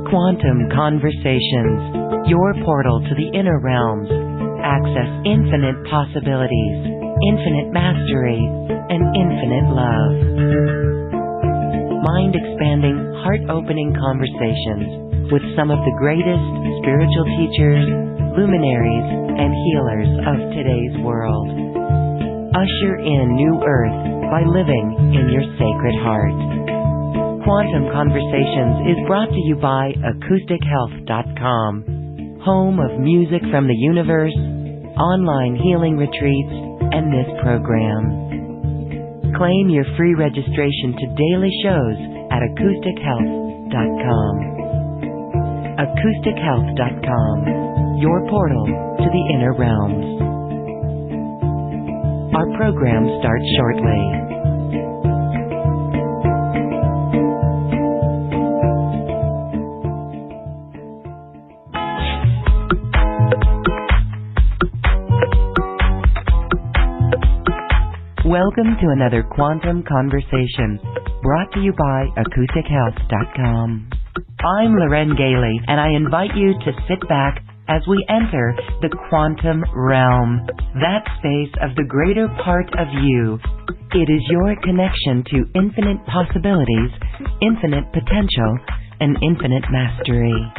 Quantum Conversations, your portal to the inner realms. Access infinite possibilities, infinite mastery, and infinite love. Mind-expanding, heart-opening conversations with some of the greatest spiritual teachers, luminaries, and healers of today's world. Usher in new earth by living in your sacred heart. Quantum Conversations is brought to you by AcousticHealth.com, home of music from the universe, online healing retreats, and this program. Claim your free registration to daily shows at AcousticHealth.com. AcousticHealth.com, your portal to the inner realms. Our program starts shortly. Welcome to another Quantum Conversation, brought to you by AcousticHealth.com. I'm Loren Gailey, and I invite you to sit back as we enter the quantum realm, that space of the greater part of you. It is your connection to infinite possibilities, infinite potential, and infinite mastery.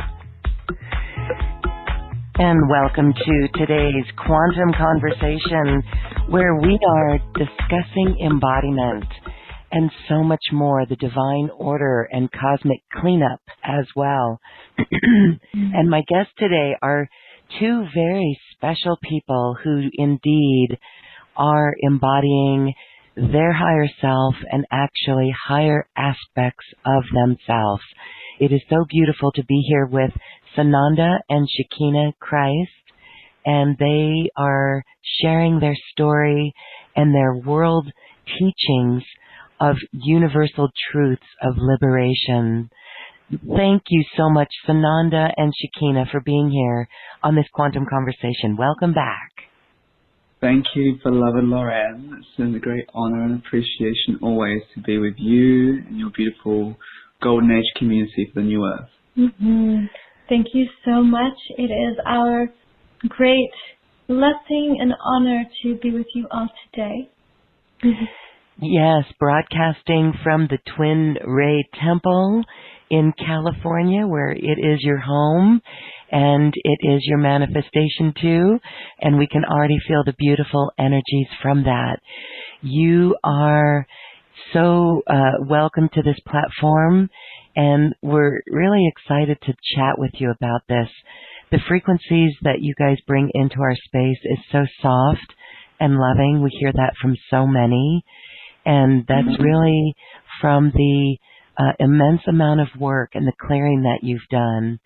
And welcome to today's Quantum Conversation, where we are discussing embodiment and so much more, the divine order and cosmic cleanup as well. And my guests today are two very special people who indeed are embodying their higher self and actually higher aspects of themselves. It is so beautiful to be here with Sananda and Shekinah Kryst, and they are sharing their story and their world teachings of universal truths of liberation. Thank you so much, Sananda and Shekinah, for being here on this Quantum Conversation. Welcome back. Thank you, beloved Loren. It's been a great honor and appreciation always to be with you and your beautiful Golden Age community for the New Earth. Mm-hmm. Thank you so much. It is our great blessing and honor to be with you all today. Yes, broadcasting from the Twin Ray Temple in California, where it is your home and it is your manifestation too, and we can already feel the beautiful energies from that. You are so welcome to this platform, and we're really excited to chat with you about this. The frequencies that you guys bring into our space is so soft and loving. We hear that from so many, and that's really from the immense amount of work and the clearing that you've done.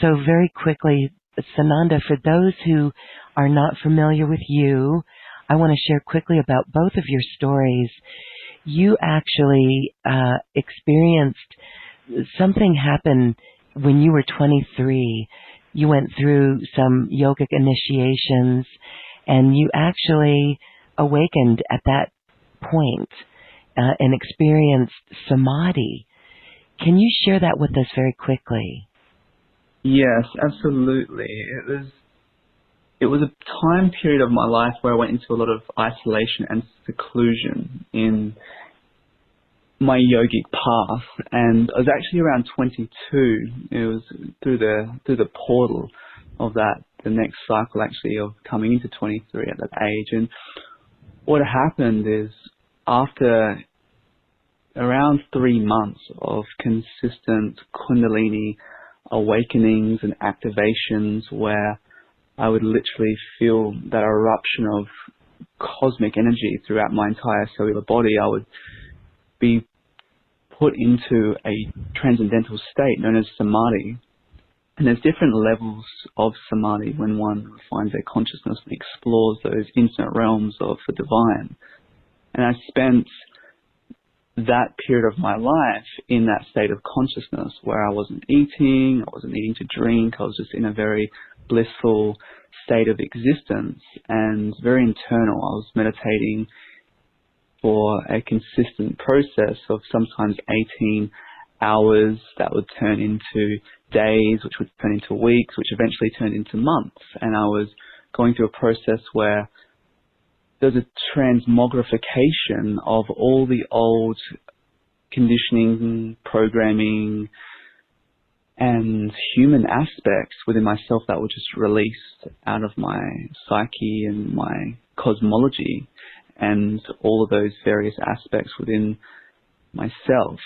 So very quickly, Sananda, for those who are not familiar with you, I want to share quickly about both of your stories. You actually experienced something happen when you were 23. You went through some yogic initiations, and you actually awakened at that point and experienced Samadhi. Can you share that with us very quickly? Yes, absolutely. It was a time period of my life where I went into a lot of isolation and seclusion in my yogic path, and I was actually around 22. It was through the portal of that, the next cycle actually of coming into 23 at that age. And what happened is, after around 3 months of consistent Kundalini awakenings and activations, where I would literally feel that eruption of cosmic energy throughout my entire cellular body, I would be put into a transcendental state known as Samadhi. And there's different levels of Samadhi when one finds their consciousness and explores those infinite realms of the divine. And I spent that period of my life in that state of consciousness where I wasn't eating to drink, I was just in a very blissful state of existence and very internal. I was meditating for a consistent process of sometimes 18 hours that would turn into days, which would turn into weeks, which eventually turned into months. And I was going through a process where there's a transmogrification of all the old conditioning, programming, and human aspects within myself that were just released out of my psyche and my cosmology, and all of those various aspects within myself,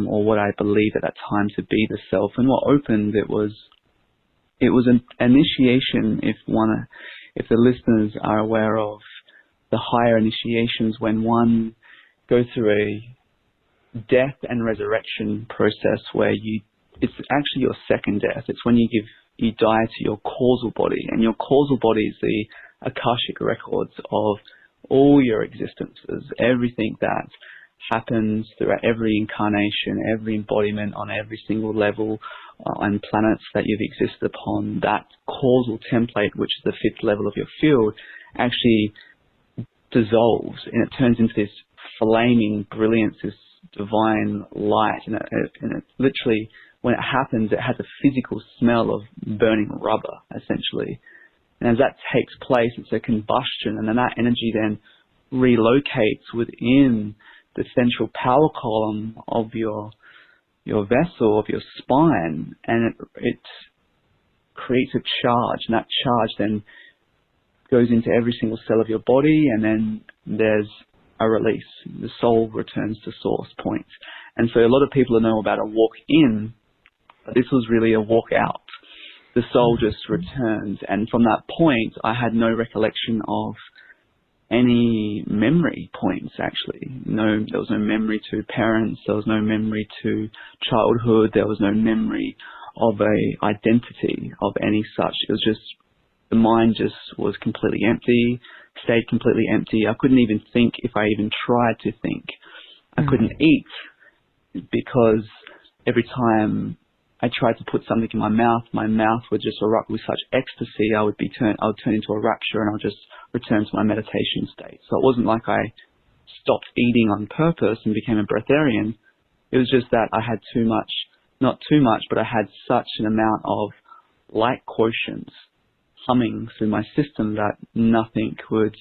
or what I believed at that time to be the self. And what opened, it was an initiation. If the listeners are aware of the higher initiations, when one goes through a death and resurrection process where it's actually your second death. It's when you die to your causal body, and your causal body is the Akashic records of all your existences, everything that happens throughout every incarnation, every embodiment on every single level on planets that you've existed upon. That causal template, which is the fifth level of your field, actually dissolves, and it turns into this flaming brilliance, this divine light, and it literally, when it happens, it has a physical smell of burning rubber, essentially. And as that takes place, it's a combustion, and then that energy then relocates within the central power column of your vessel, of your spine, and it creates a charge, and that charge then goes into every single cell of your body, and then there's a release. The soul returns to source point. And so a lot of people know about a walk in, but this was really a walk out. The soul just returns, and from that point, I had no recollection of any memory points, actually. There was no memory to parents, there was no memory to childhood, there was no memory of a identity of any such. It was just, the mind just was completely empty, stayed completely empty. I couldn't even think if I even tried to think. I couldn't eat, because every time I tried to put something in my mouth would just erupt with such ecstasy. I would turn into a rapture, and I would just return to my meditation state. So it wasn't like I stopped eating on purpose and became a breatharian. It was just that I had too much, not too much, but I had such an amount of light quotients humming through my system that nothing would,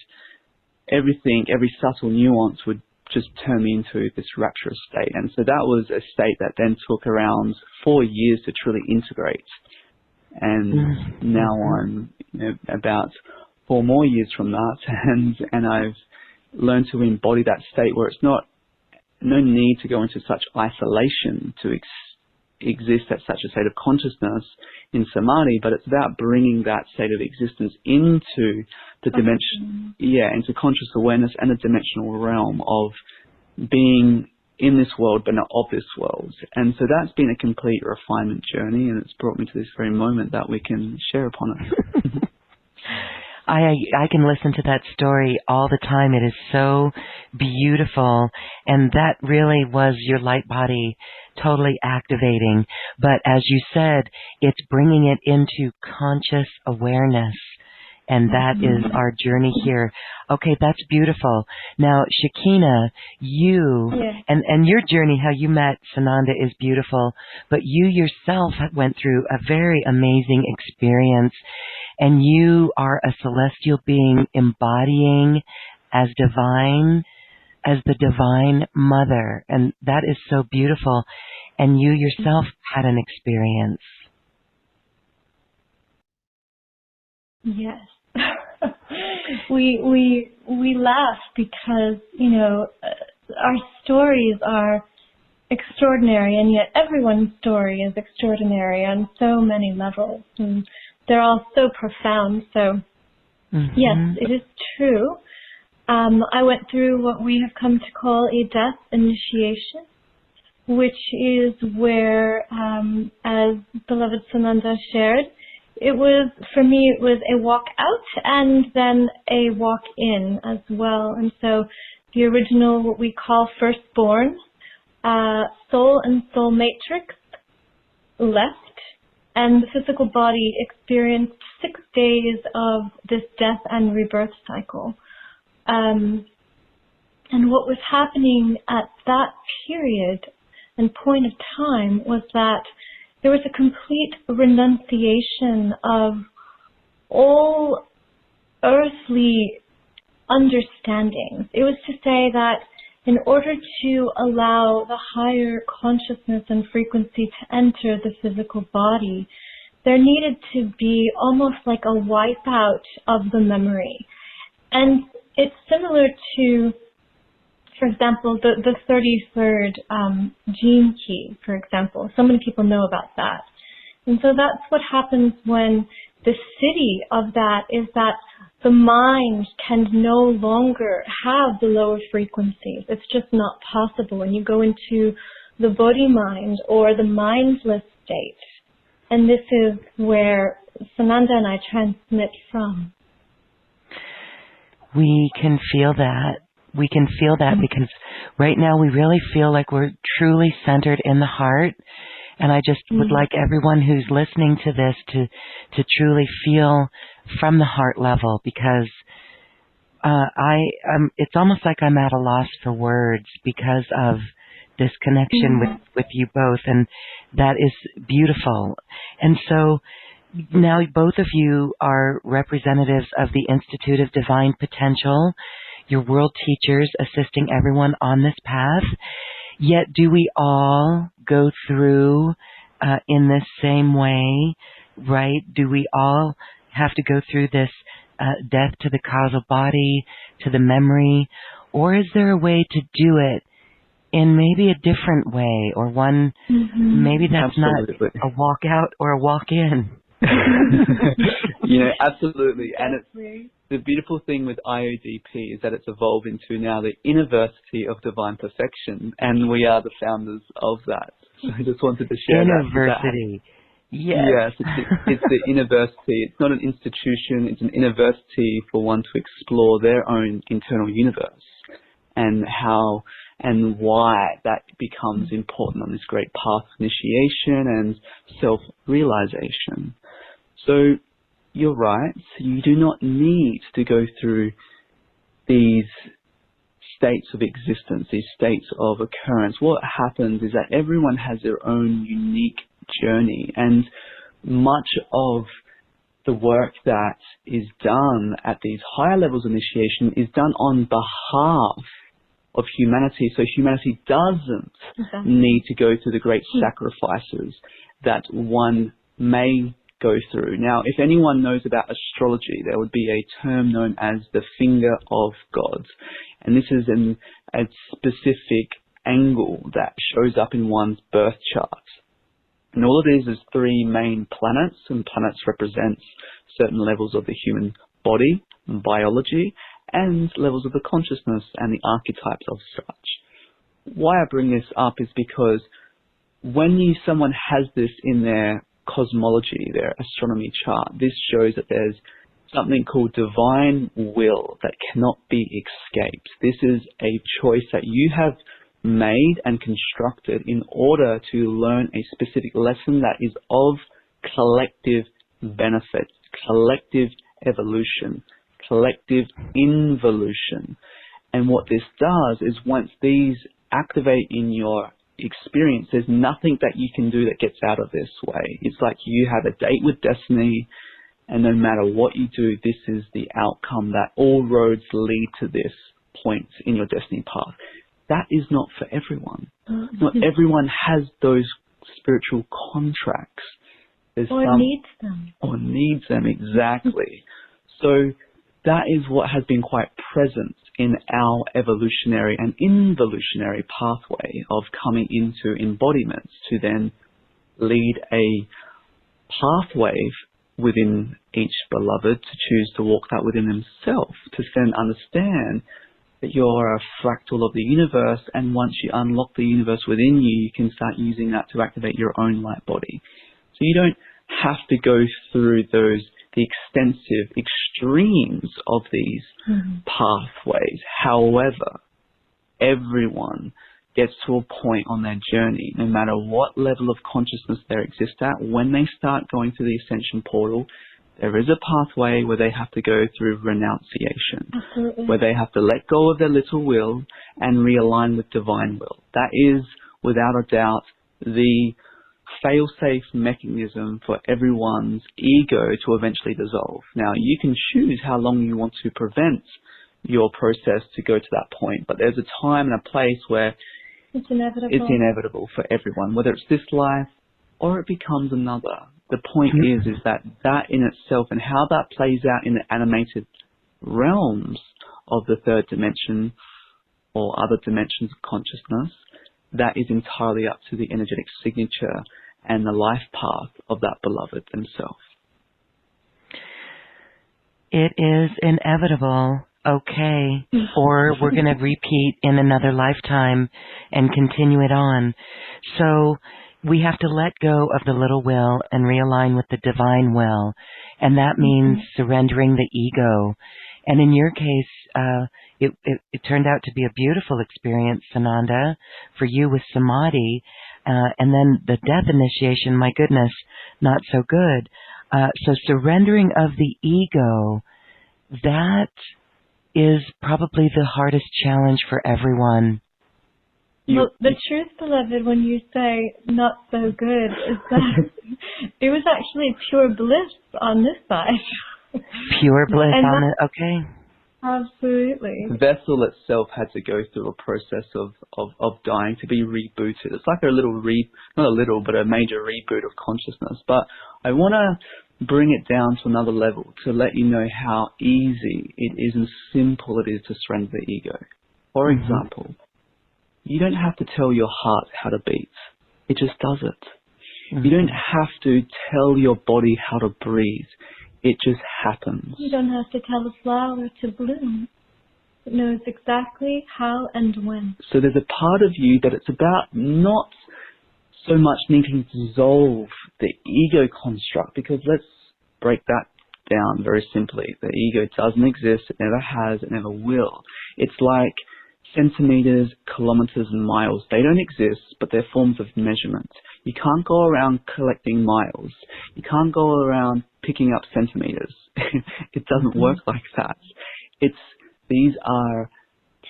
everything, every subtle nuance would just turn me into this rapturous state. And so that was a state that then took around 4 years to truly integrate. And now I'm about 4 more years from that, and I've learned to embody that state where it's no need to go into such isolation to exist at such a state of consciousness in Samadhi, but it's about bringing that state of existence into the dimension, into conscious awareness and the dimensional realm of being in this world but not of this world. And so that's been a complete refinement journey, and it's brought me to this very moment that we can share upon it. I can listen to that story all the time. It is so beautiful, and that really was your light body totally activating. But as you said, it's bringing it into conscious awareness, and that is our journey here. Okay, that's beautiful. Now, Shekinah, you, and your journey, how you met Sananda, is beautiful, but you yourself went through a very amazing experience, and you are a celestial being embodying as the Divine Mother, and that is so beautiful. And you yourself had an experience. Yes. we laugh because, our stories are extraordinary, and yet everyone's story is extraordinary on so many levels, and they're all so profound. So yes, it is true. I went through what we have come to call a death initiation, which is where, as beloved Sananda shared, for me, it was a walk out and then a walk in as well. And so the original, what we call firstborn, soul and soul matrix left, and the physical body experienced 6 days of this death and rebirth cycle. And what was happening at that period, and point of time was that there was a complete renunciation of all earthly understandings. It was to say that in order to allow the higher consciousness and frequency to enter the physical body, there needed to be almost like a wipeout of the memory. And it's similar to, for example, the 33rd gene key, for example. So many people know about that. And so that's what happens when the city of that is that the mind can no longer have the lower frequencies. It's just not possible when you go into the body mind or the mindless state. And this is where Sananda and I transmit from. We can feel that. We can feel that because right now we really feel like we're truly centered in the heart. And I just would like everyone who's listening to this to truly feel from the heart level, because it's almost like I'm at a loss for words because of this connection with you both, and that is beautiful. And so now both of you are representatives of the Institute of Divine Potential. You're world teachers assisting everyone on this path. Yet do we all go through in this same way, right? Do we all have to go through this death to the causal body, to the memory, or is there a way to do it in maybe a different way, or one, maybe that's Absolutely. not a walk out or a walk in? Absolutely. And it's the beautiful thing with IODP is that it's evolved into now the University of Divine Perfection, and we are the founders of that. So I just wanted to share University. Yes, it's the university. It's not an institution. It's an university for one to explore their own internal universe and how and why that becomes important on this great path of initiation and self-realization. So you're right. You do not need to go through these states of existence, these states of occurrence. What happens is that everyone has their own unique journey, and much of the work that is done at these higher levels of initiation is done on behalf of humanity. So humanity doesn't need to go through the great sacrifices that one may go through. Now, if anyone knows about astrology, there would be a term known as the finger of God. And this is a specific angle that shows up in one's birth chart. And all it is three main planets, and planets represents certain levels of the human body, biology, and levels of the consciousness and the archetypes of such. Why I bring this up is because when someone has this in their cosmology, their astronomy chart, this shows that there's something called divine will that cannot be escaped. This is a choice that you have made and constructed in order to learn a specific lesson that is of collective benefit, collective evolution, collective involution. And what this does is once these activate in your experience, there's nothing that you can do that gets out of this way. It's like you have a date with destiny, and no matter what you do, this is the outcome, that all roads lead to this point in your destiny path. That is not for everyone. Not everyone has those spiritual contracts. Needs them. Or needs them, exactly. So that is what has been quite present in our evolutionary and involutionary pathway of coming into embodiments to then lead a pathway within each beloved to choose to walk that within themselves, to then understand that you're a fractal of the universe, and once you unlock the universe within you, you can start using that to activate your own light body. So you don't have to go through the extensive extremes of these pathways. However, everyone gets to a point on their journey, no matter what level of consciousness they exist at, when they start going through the ascension portal, there is a pathway where they have to go through renunciation, where they have to let go of their little will and realign with divine will. That is without a doubt, the fail-safe mechanism for everyone's ego to eventually dissolve. Now, you can choose how long you want to prevent your process to go to that point, but there's a time and a place where it's inevitable. It's inevitable for everyone, whether it's this life or it becomes another. The point is that in itself and how that plays out in the animated realms of the third dimension or other dimensions of consciousness, that is entirely up to the energetic signature and the life path of that beloved themselves. It is inevitable, okay, or we're going to repeat in another lifetime and continue it on. So we have to let go of the little will and realign with the divine will, and that means surrendering the ego. And in your case, it turned out to be a beautiful experience, Sananda, for you with Samadhi, and then the death initiation, my goodness, not so good. So surrendering of the ego, that is probably the hardest challenge for everyone. Well, the truth, beloved, when you say not so good, is that it was actually pure bliss on this side. Pure bliss on it, okay. Absolutely. The vessel itself had to go through a process of dying to be rebooted. It's like a little not a little, but a major reboot of consciousness. But I want to bring it down to another level to let you know how easy it is and simple it is to surrender the ego. For example, you don't have to tell your heart how to beat. It just does it. You don't have to tell your body how to breathe. It just happens. You don't have to tell a flower to bloom. It knows exactly how and when. So there's a part of you that it's about not so much needing to dissolve the ego construct, because let's break that down very simply. The ego doesn't exist. It never has. It never will. It's like centimeters, kilometers, and miles. They don't exist, but they're forms of measurement. You can't go around collecting miles. You can't go around picking up centimeters. It doesn't work like that. These are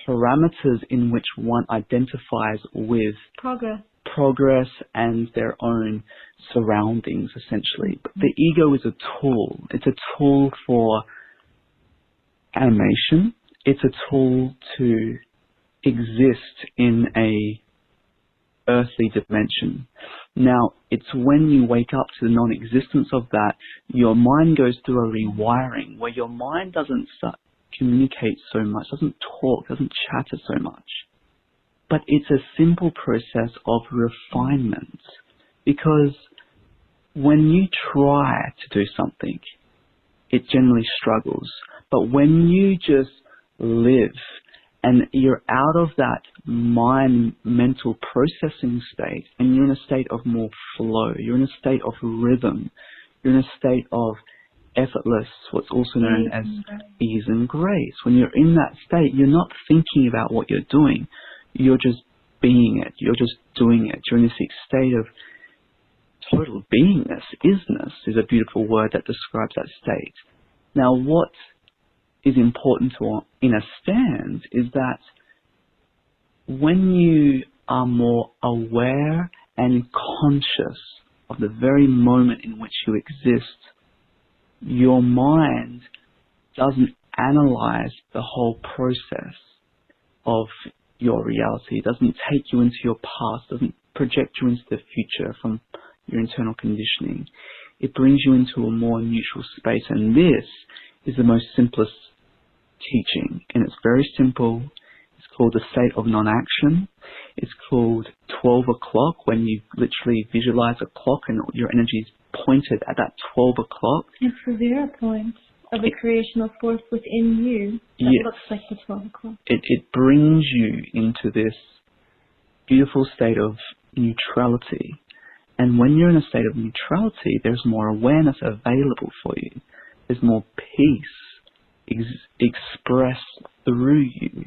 parameters in which one identifies with progress and their own surroundings, essentially. But the ego is a tool. It's a tool for animation. It's a tool to exist in a earthly dimension. Now, it's when you wake up to the non-existence of that, your mind goes through a rewiring where your mind doesn't communicate so much, doesn't talk, doesn't chatter so much. But it's a simple process of refinement, because when you try to do something, it generally struggles. But when you just live and you're out of that mental processing state, and you're in a state of more flow, you're in a state of rhythm, you're in a state of effortless, what's also known as ease and grace. When you're in that state, you're not thinking about what you're doing. You're just being it. You're just doing it. You're in this state of total beingness. Isness is a beautiful word that describes that state. Now, what is important to Innerstand is that when you are more aware and conscious of the very moment in which you exist, your mind doesn't analyze the whole process of your reality. It doesn't take you into your past, doesn't project you into the future from your internal conditioning. It brings you into a more neutral space, and this is the most simplest teaching, and it's very simple. It's called the state of non-action. It's called 12 o'clock, when you literally visualize a clock and your energy is pointed at that 12 o'clock. It's the 0 point of the creational force within you that looks like the 12 o'clock. It brings you into this beautiful state of neutrality. And when you're in a state of neutrality, there's more awareness available for you. There's more peace expressed through you.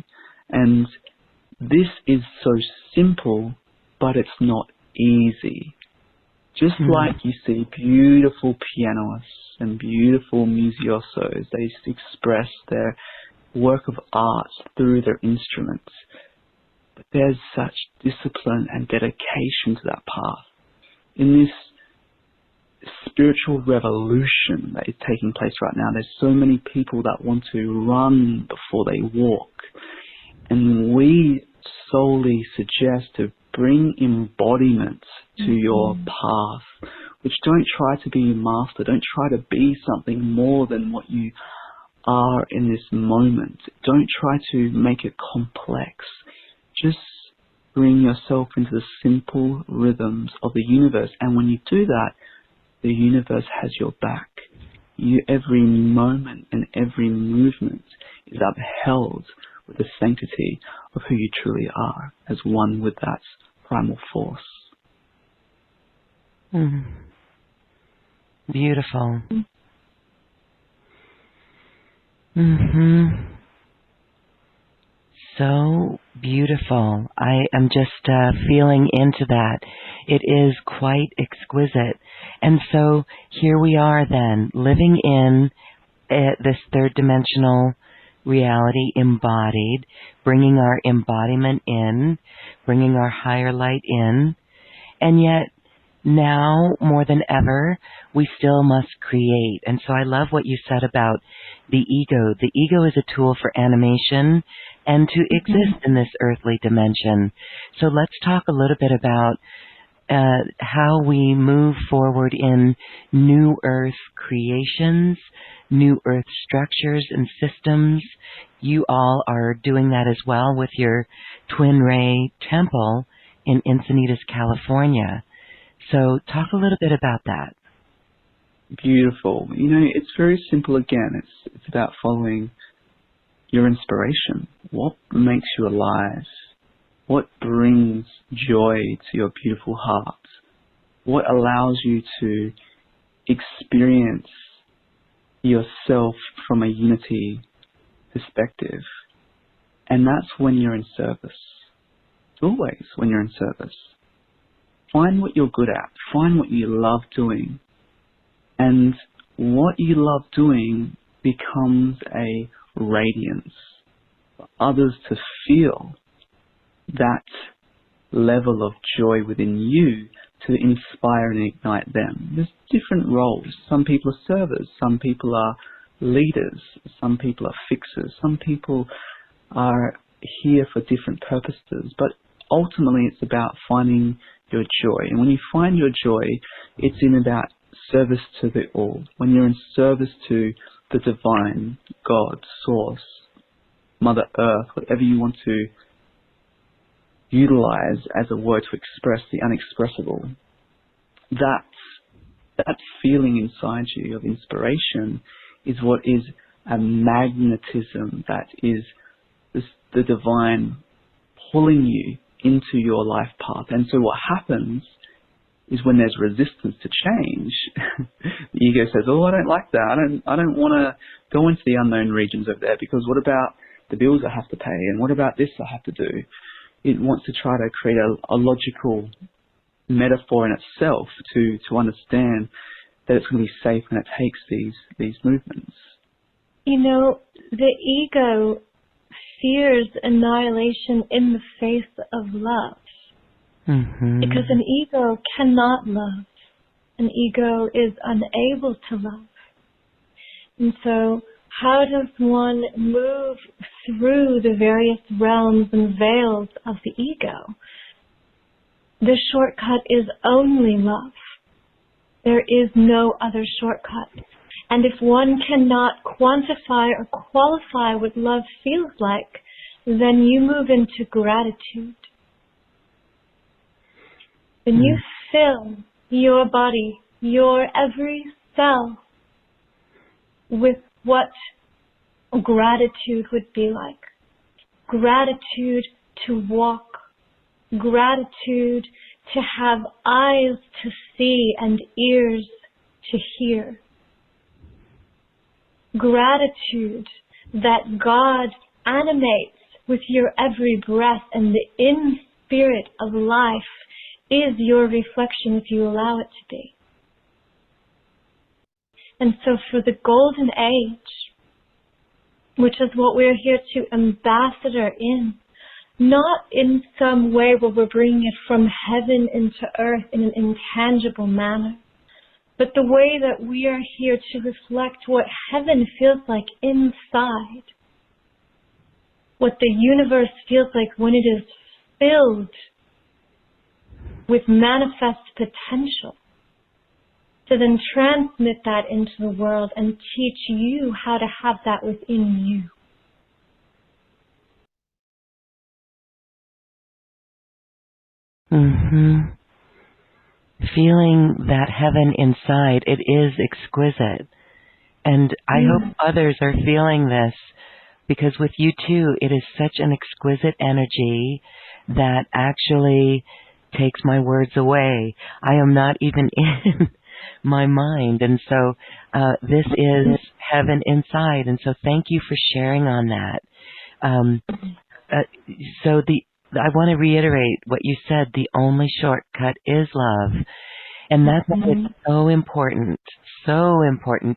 And this is so simple, but it's not easy. Just like you see beautiful pianists and beautiful musiosos, they express their work of art through their instruments. But there's such discipline and dedication to that path. In this spiritual revolution that is taking place right now, there's so many people that want to run before they walk. And we solely suggest to bring embodiment to your path, which don't try to be your master. Don't try to be something more than what you are in this moment. Don't try to make it complex. Just bring yourself into the simple rhythms of the universe. And when you do that, the universe has your back. Every moment and every movement is upheld with the sanctity of who you truly are, as one with that primal force. Beautiful. So beautiful. I am just feeling into that. It is quite exquisite. And so here we are then, living in this third dimensional reality embodied, bringing our embodiment in, bringing our higher light in, and yet now more than ever, we still must create. And so I love what you said about the ego. The ego is a tool for animation and to exist in this earthly dimension. So let's talk a little bit about how we move forward in new earth creations, new earth structures and systems. You all are doing that as well with your Twin Ray Temple in Encinitas, California. So talk a little bit about that. Beautiful. You know, it's very simple again. It's about following your inspiration. What makes you alive? What brings joy to your beautiful heart? What allows you to experience yourself from a unity perspective? And that's when you're in service. It's always when you're in service. Find what you're good at. Find what you love doing. And what you love doing becomes a radiance for others to feel that level of joy within you to inspire and ignite them. There's different roles. Some people are servers. Some people are leaders. Some people are fixers. Some people are here for different purposes. But ultimately, it's about finding your joy. And when you find your joy, it's in about service to the all. When you're in service to the divine, God, Source, Mother Earth, whatever you want to utilize as a word to express the unexpressible, that feeling inside you of inspiration is what is a magnetism that is the divine pulling you into your life path. And so what happens is when there's resistance to change, the ego says, oh, I don't like that. I don't want to go into the unknown regions over there, because what about the bills I have to pay? And what about this I have to do? It wants to try to create a logical metaphor in itself to understand that it's going to be safe when it takes these movements. You know, the ego fears annihilation in the face of love. Because an ego cannot love. An ego is unable to love. And so how does one move through the various realms and veils of the ego? The shortcut is only love. There is no other shortcut. And if one cannot quantify or qualify what love feels like, then you move into gratitude. Then you fill your body, your every cell, with what gratitude would be like. Gratitude to walk. Gratitude to have eyes to see and ears to hear. Gratitude that God animates with your every breath, and the in-spirit of life is your reflection if you allow it to be. And so for the golden age, which is what we're here to ambassador in, not in some way where we're bringing it from heaven into earth in an intangible manner, but the way that we are here to reflect what heaven feels like inside, what the universe feels like when it is filled with manifest potential, to then transmit that into the world and teach you how to have that within you. Feeling that heaven inside, it is exquisite. And I hope others are feeling this, because with you too, it is such an exquisite energy that actually takes my words away. I am not even in my mind. And so this is heaven inside. And so thank you for sharing on that. I want to reiterate what you said. The only shortcut is love. And that's why it's so important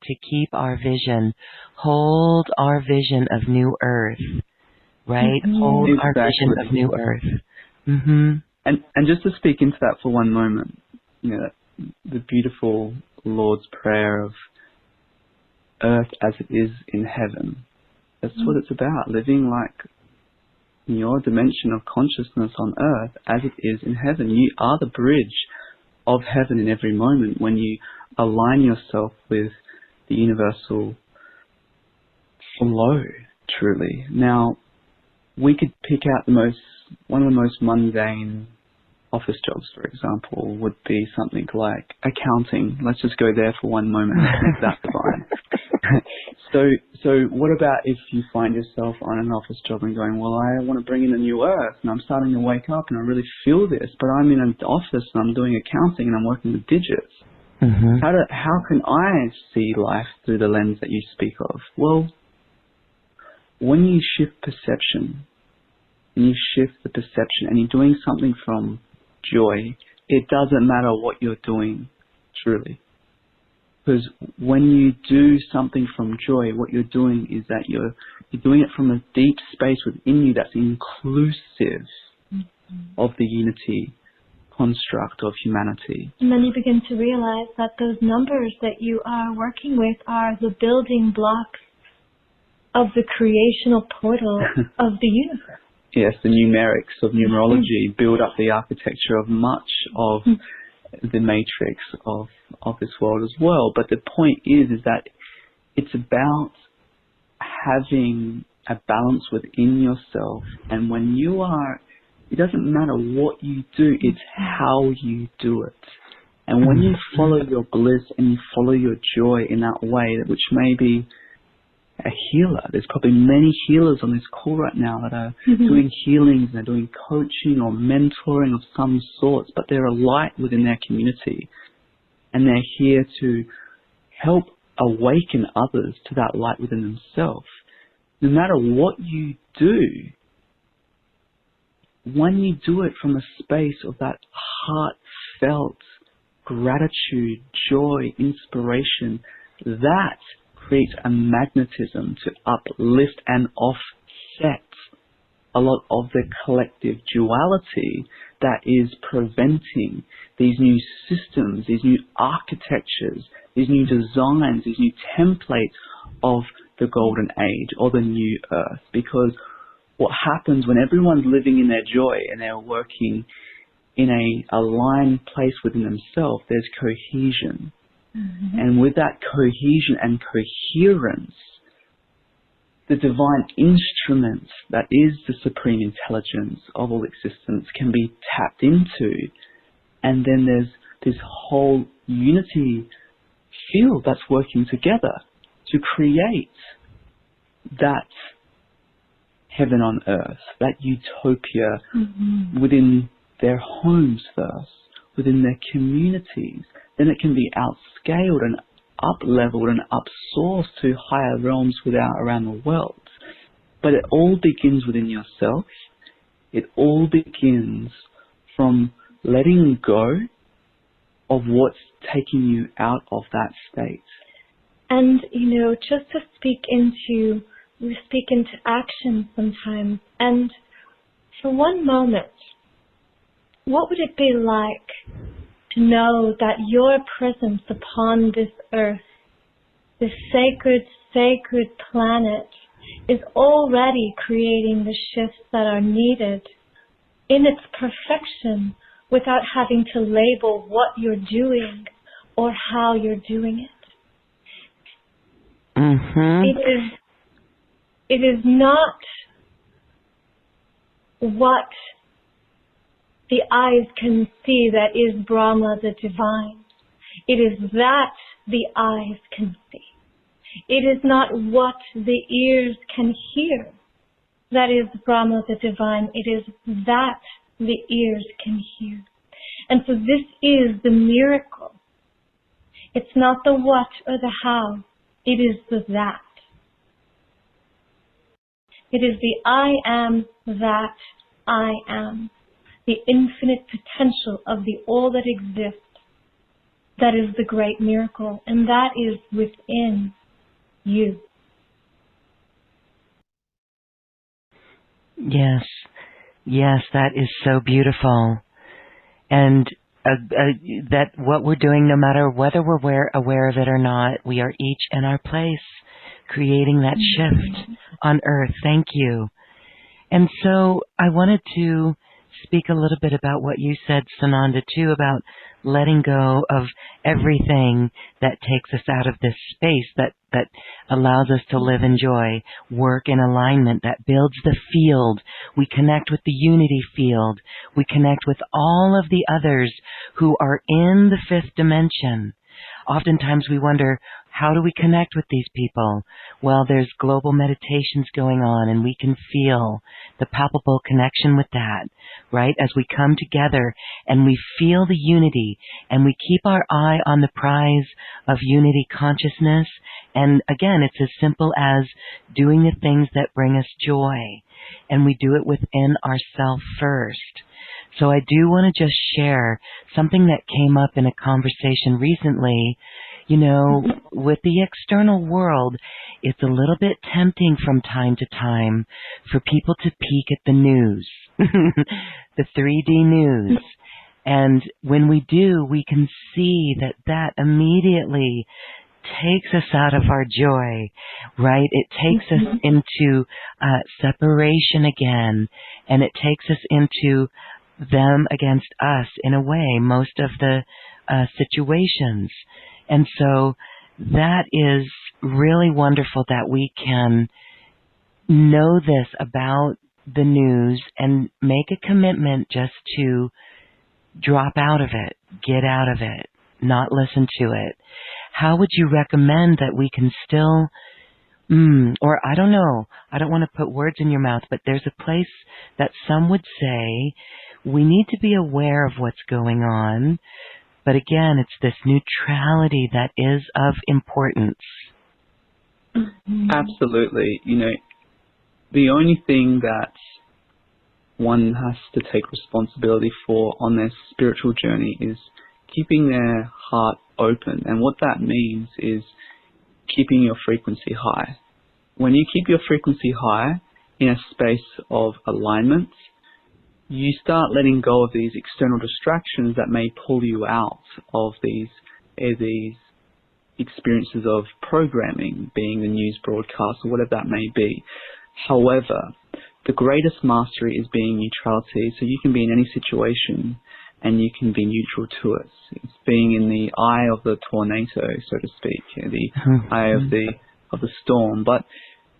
to keep our vision, hold our vision of new earth, right? Hold our vision of new earth. And just to speak into that for one moment, you know, the beautiful Lord's Prayer of earth as it is in heaven. That's what it's about, living like your dimension of consciousness on earth as it is in heaven. You are the bridge of heaven in every moment when you align yourself with the universal flow, truly. Now, we could pick out one of the most mundane office jobs, for example, would be something like accounting. Let's just go there for one moment and make that divine. So what about if you find yourself on an office job and going, well, I want to bring in a new earth and I'm starting to wake up and I really feel this, but I'm in an office and I'm doing accounting and I'm working with digits. How can I see life through the lens that you speak of? Well, when you shift perception, and you shift the perception and you're doing something from joy, it doesn't matter what you're doing, truly. Because when you do something from joy, what you're doing is that you're doing it from a deep space within you that's inclusive of the unity construct of humanity. And then you begin to realize that those numbers that you are working with are the building blocks of the creational portal of the universe. Yes, the numerics of numerology build up the architecture of much of the matrix of this world as well. But the point is that it's about having a balance within yourself. And when you are, it doesn't matter what you do, it's how you do it. And when you follow your bliss and you follow your joy in that way, which may be a healer. There's probably many healers on this call right now that are doing healings and they're doing coaching or mentoring of some sorts, but they're a light within their community and they're here to help awaken others to that light within themselves. No matter what you do, when you do it from a space of that heartfelt gratitude, joy, inspiration, that creates a magnetism to uplift and offset a lot of the collective duality that is preventing these new systems, these new architectures, these new designs, these new templates of the golden age or the new earth. Because what happens when everyone's living in their joy and they're working in a aligned place within themselves, there's cohesion. And with that cohesion and coherence, the divine instrument that is the supreme intelligence of all existence can be tapped into. And then there's this whole unity field that's working together to create that heaven on earth, that utopia within their homes first, within their communities. Then it can be outscaled and up-leveled and up-sourced to higher realms around the world. But it all begins within yourself. It all begins from letting go of what's taking you out of that state. And, just to we speak into action sometimes. And for one moment, what would it be like to know that your presence upon this earth, this sacred, sacred planet, is already creating the shifts that are needed in its perfection without having to label what you're doing or how you're doing it? It is not what the eyes can see that is Brahma, the divine. It is that the eyes can see. It is not what the ears can hear that is Brahma, the divine. It is that the ears can hear. And so this is the miracle. It's not the what or the how. It is the that. It is the I am that I am. The infinite potential of the all that exists. That is the great miracle. And that is within you. Yes. Yes, that is so beautiful. And that what we're doing, no matter whether we're aware of it or not, we are each in our place, creating that shift on earth. Thank you. And so I wanted to speak a little bit about what you said, Sananda, too, about letting go of everything that takes us out of this space that allows us to live in joy, work in alignment, that builds the field. We connect with the unity field. We connect with all of the others who are in the fifth dimension. Oftentimes we wonder, how do we connect with these people? Well, there's global meditations going on, and we can feel the palpable connection with that, right? As we come together and we feel the unity and we keep our eye on the prize of unity consciousness. And again, it's as simple as doing the things that bring us joy. And we do it within ourselves first. So I do want to just share something that came up in a conversation recently. You know, with the external world, it's a little bit tempting from time to time for people to peek at the news, the 3D news. And when we do, we can see that immediately takes us out of our joy, right? It takes us into separation again, and it takes us into them against us in a way, most of the situations. And so that is really wonderful that we can know this about the news and make a commitment just to drop out of it, get out of it, not listen to it. How would you recommend that we can still, or I don't know, I don't want to put words in your mouth, but there's a place that some would say we need to be aware of what's going on. But again, it's this neutrality that is of importance. Absolutely. You know, the only thing that one has to take responsibility for on their spiritual journey is keeping their heart open. And what that means is keeping your frequency high. When you keep your frequency high in a space of alignment, you start letting go of these external distractions that may pull you out of these experiences of programming, being the news broadcast or whatever that may be. However, the greatest mastery is being neutrality, so you can be in any situation and you can be neutral to it. It's being in the eye of the tornado, so to speak, the eye of the storm. But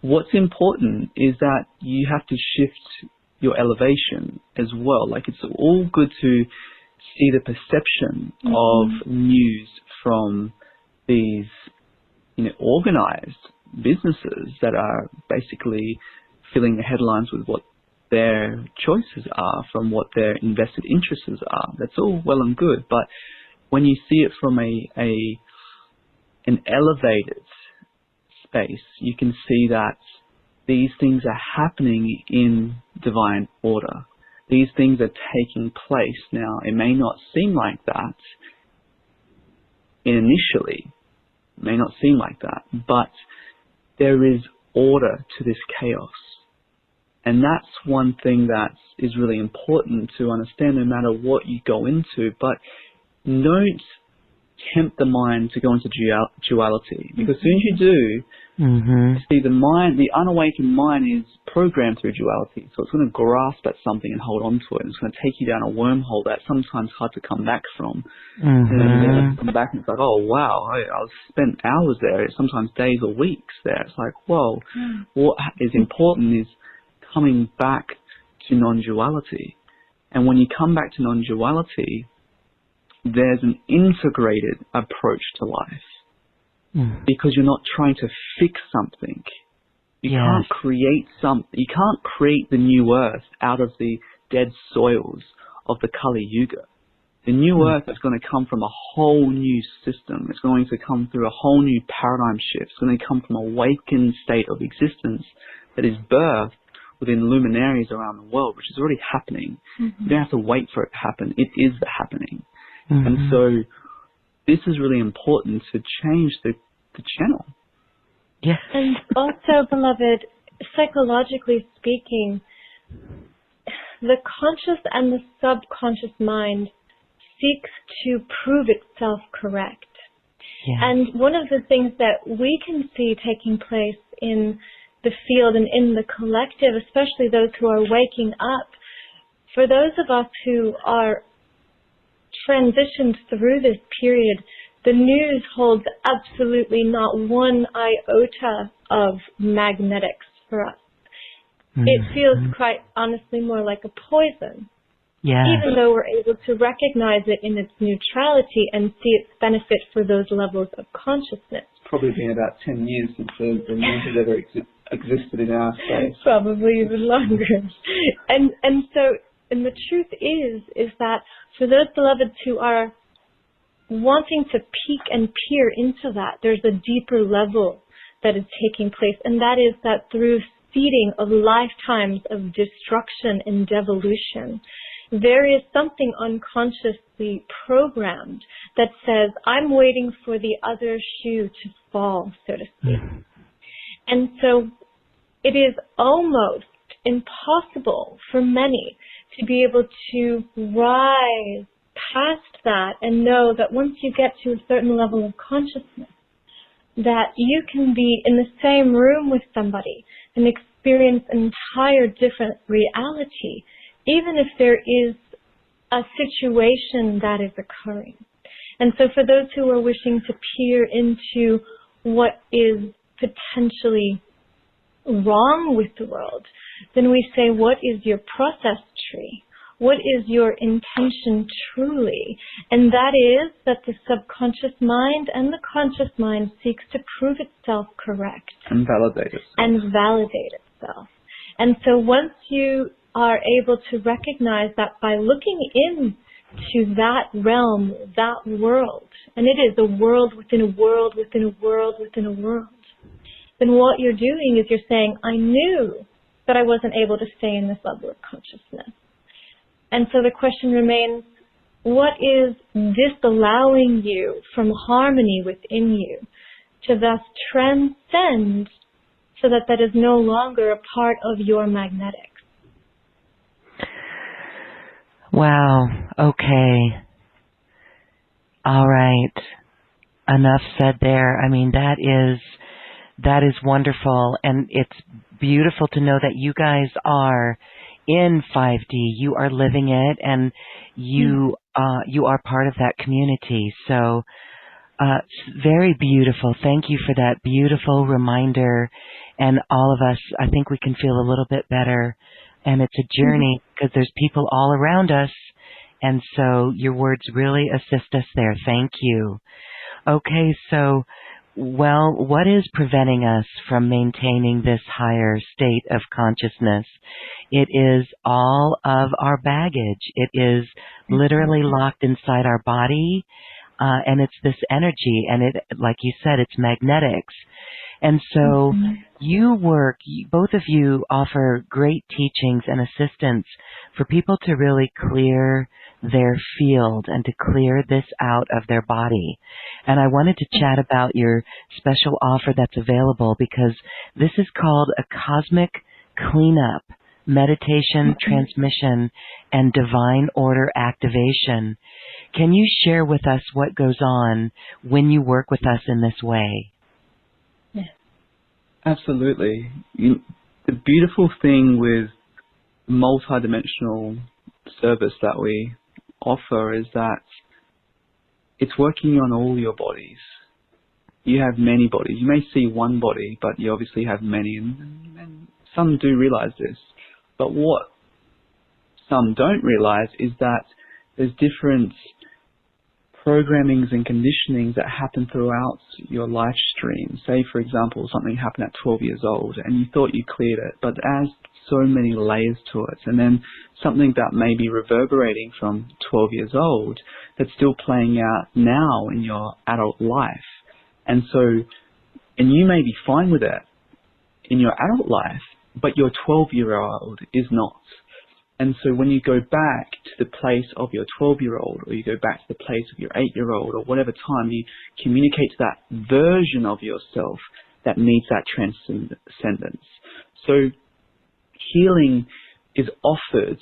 what's important is that you have to shift your elevation as well. Like, it's all good to see the perception of news from these, organized businesses that are basically filling the headlines with what their choices are, from what their invested interests are. That's all well and good, but when you see it from an elevated space, you can see that these things are happening in divine order. These things are taking place. Now, it may not seem like that initially. It may not seem like that, but there is order to this chaos. And that's one thing that is really important to understand no matter what you go into. But don't tempt the mind to go into duality, because as soon as you do, see, the mind, the unawakened mind is programmed through duality, so it's going to grasp at something and hold on to it, and it's going to take you down a wormhole that's sometimes hard to come back from. And then come back and it's like, oh wow, I spent hours there, sometimes days or weeks there. It's like, whoa, what is important is coming back to non-duality. And when you come back to non-duality, there's an integrated approach to life, because you're not trying to fix something. You can't create something. You can't create the new earth out of the dead soils of the Kali Yuga. The new earth is going to come from a whole new system. It's going to come through a whole new paradigm shift. It's going to come from a awakened state of existence that is birthed within luminaries around the world, which is already happening. You don't have to wait for it to happen. It is the happening. And so this is really important to change the channel. Yeah. And also, beloved, psychologically speaking, the conscious and the subconscious mind seeks to prove itself correct. And one of the things that we can see taking place in the field and in the collective, especially those who are waking up, for those of us who are transitioned through this period, the news holds absolutely not one iota of magnetics for us. It feels quite honestly more like a poison, even though we're able to recognize it in its neutrality and see its benefit for those levels of consciousness. Probably been about 10 years since the news has ever existed in our space. Probably even longer. And the truth is that for those beloveds who are wanting to peek and peer into that, there's a deeper level that is taking place, and that is that through seeding of lifetimes of destruction and devolution, there is something unconsciously programmed that says, I'm waiting for the other shoe to fall, so to speak. And so it is almost impossible for many to be able to rise past that and know that once you get to a certain level of consciousness, that you can be in the same room with somebody and experience an entire different reality, even if there is a situation that is occurring. And so for those who are wishing to peer into what is potentially wrong with the world, then we say, what is your process tree? What is your intention truly? And that is that the subconscious mind and the conscious mind seeks to prove itself correct. And validate itself. And validate itself. And so once you are able to recognize that by looking into that realm, that world, and it is a world within a world within a world within a world, then what you're doing is you're saying, I knew that I wasn't able to stay in this level of consciousness. And so the question remains, what is disallowing you from harmony within you to thus transcend so that that is no longer a part of your magnetics? Wow. Okay. All right. Enough said there. I mean, that is wonderful, and it's beautiful to know that you guys are in 5D. You are living it, and you are part of that community. So very beautiful. Thank you for that beautiful reminder. And all of us, I think we can feel a little bit better. And it's a journey because there's people all around us. And so your words really assist us there. Thank you. Okay, so, well, what is preventing us from maintaining this higher state of consciousness? It is all of our baggage. It is literally locked inside our body, and it's this energy, and it, like you said, it's magnetics. And so both of you offer great teachings and assistance for people to really clear their field and to clear this out of their body. And I wanted to chat about your special offer that's available because this is called a cosmic cleanup meditation, transmission, and divine order activation. Can you share with us what goes on when you work with us in this way? Yes. Absolutely. The beautiful thing with multidimensional service that we offer is that it's working on all your bodies. You have many bodies. You may see one body, but you obviously have many, and some do realize this. But what some don't realize is that there's different programmings and conditionings that happen throughout your life stream. Say, for example, something happened at 12 years old and you thought you cleared it, but it adds so many layers to it. And then something that may be reverberating from 12 years old that's still playing out now in your adult life. And you may be fine with it in your adult life, but your 12-year-old is not. And so when you go back to the place of your 12-year-old, or you go back to the place of your 8-year-old, or whatever time, you communicate to that version of yourself that needs that transcendence. So healing is offered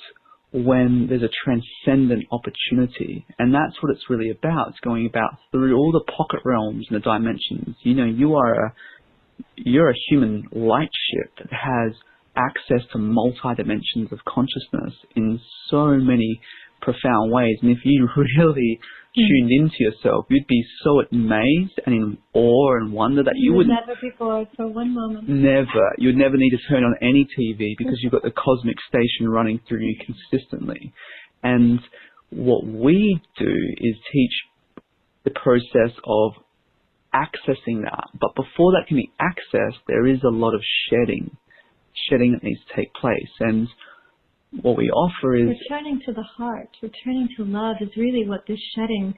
when there's a transcendent opportunity, and that's what it's really about. It's going about through all the pocket realms and the dimensions. You know, you're a human light ship that has access to multi-dimensions of consciousness in so many profound ways. And if you really tuned into yourself, you'd be so amazed and in awe and wonder that you would never be bored for one moment. Never. You'd never need to turn on any TV because you've got the cosmic station running through you consistently. And what we do is teach the process of accessing that. But before that can be accessed, there is a lot of shedding that needs to take place. And what we offer is returning to the heart, returning to love is really what this shedding.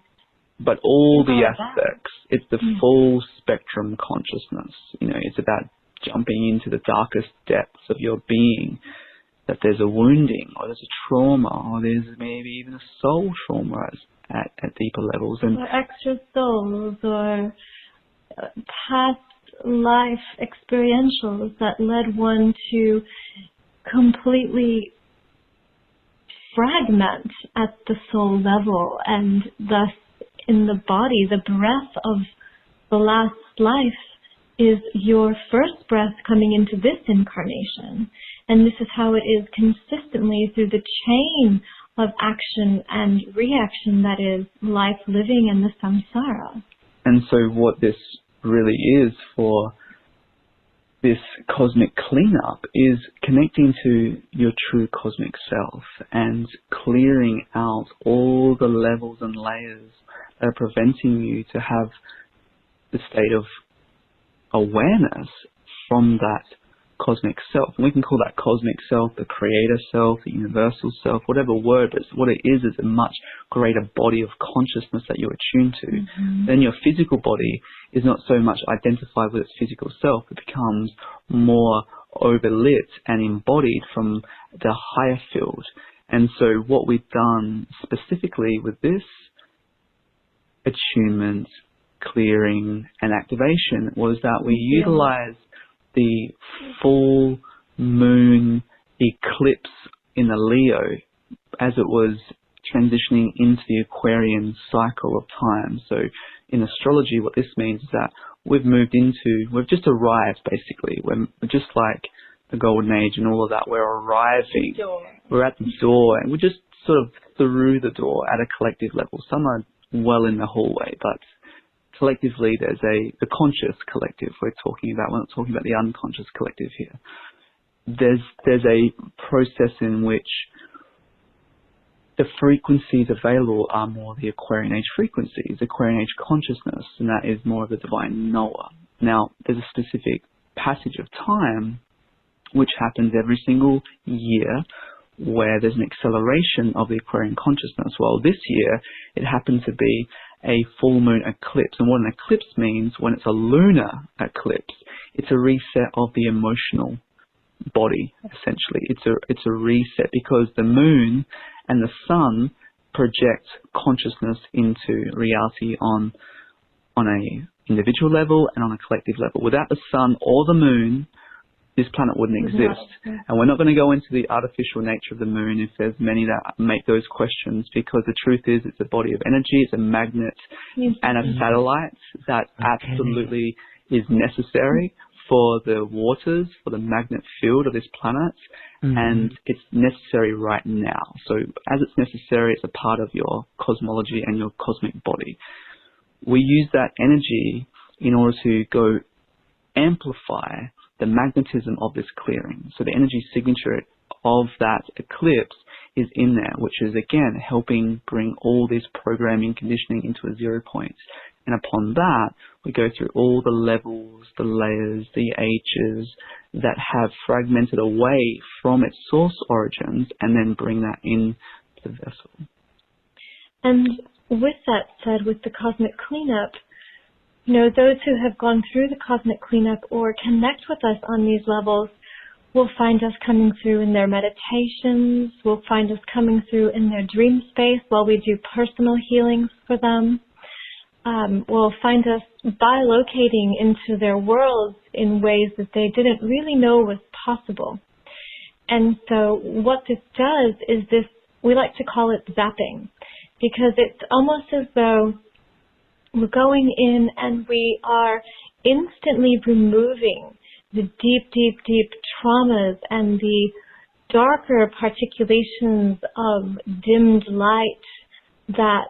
But all the aspects, it's the full spectrum consciousness. You know, it's about jumping into the darkest depths of your being. That there's a wounding, or there's a trauma, or there's maybe even a soul trauma at deeper levels, and or extra souls, or past life experientials that led one to completely fragment at the soul level, and thus in the body, the breath of the last life is your first breath coming into this incarnation. And this is how it is consistently through the chain of action and reaction that is life living in the samsara. And so what this really is for this cosmic cleanup is connecting to your true cosmic self and clearing out all the levels and layers that are preventing you to have the state of awareness from that cosmic self. And we can call that cosmic self the creator self, the universal self, whatever word, but what it is a much greater body of consciousness that you're attuned to. Then your physical body is not so much identified with its physical self, it becomes more overlit and embodied from the higher field. And so what we've done specifically with this attunement, clearing and activation was that we utilized the full moon eclipse in the Leo as it was transitioning into the Aquarian cycle of time. So in astrology, what this means is that we've just arrived basically. We're just like the Golden Age and all of that. We're arriving. We're at the door, and we're just sort of through the door at a collective level. Some are well in the hallway, but collectively, there's the conscious collective we're talking about. We're not talking about the unconscious collective here. There's a process in which the frequencies available are more the Aquarian Age frequencies, Aquarian Age consciousness, and that is more of the divine Noah. Now, there's a specific passage of time which happens every single year where there's an acceleration of the Aquarian consciousness. Well, this year, it happened to be a full moon eclipse. And what an eclipse means, when it's a lunar eclipse, it's a reset of the emotional body, essentially. It's a reset because the moon and the sun project consciousness into reality on a individual level and on a collective level. Without the sun or the moon, this planet wouldn't exist. And we're not going to go into the artificial nature of the moon if there's many that make those questions, because the truth is it's a body of energy, it's a magnet and a satellite that absolutely is necessary for the waters, for the magnet field of this planet, and it's necessary right now. So as it's necessary, it's a part of your cosmology and your cosmic body. We use that energy in order to go amplify the magnetism of this clearing. So the energy signature of that eclipse is in there, which is again helping bring all this programming, conditioning into a 0 point. And upon that, we go through all the levels, the layers, the ages that have fragmented away from its source origins, and then bring that in the vessel. And with that said, with the cosmic cleanup, you know, those who have gone through the cosmic cleanup or connect with us on these levels will find us coming through in their meditations, will find us coming through in their dream space while we do personal healings for them. Will find us bilocating into their worlds in ways that they didn't really know was possible. And so what this does is this, we like to call it zapping, because it's almost as though we're going in and we are instantly removing the deep, deep, deep traumas and the darker particulations of dimmed light that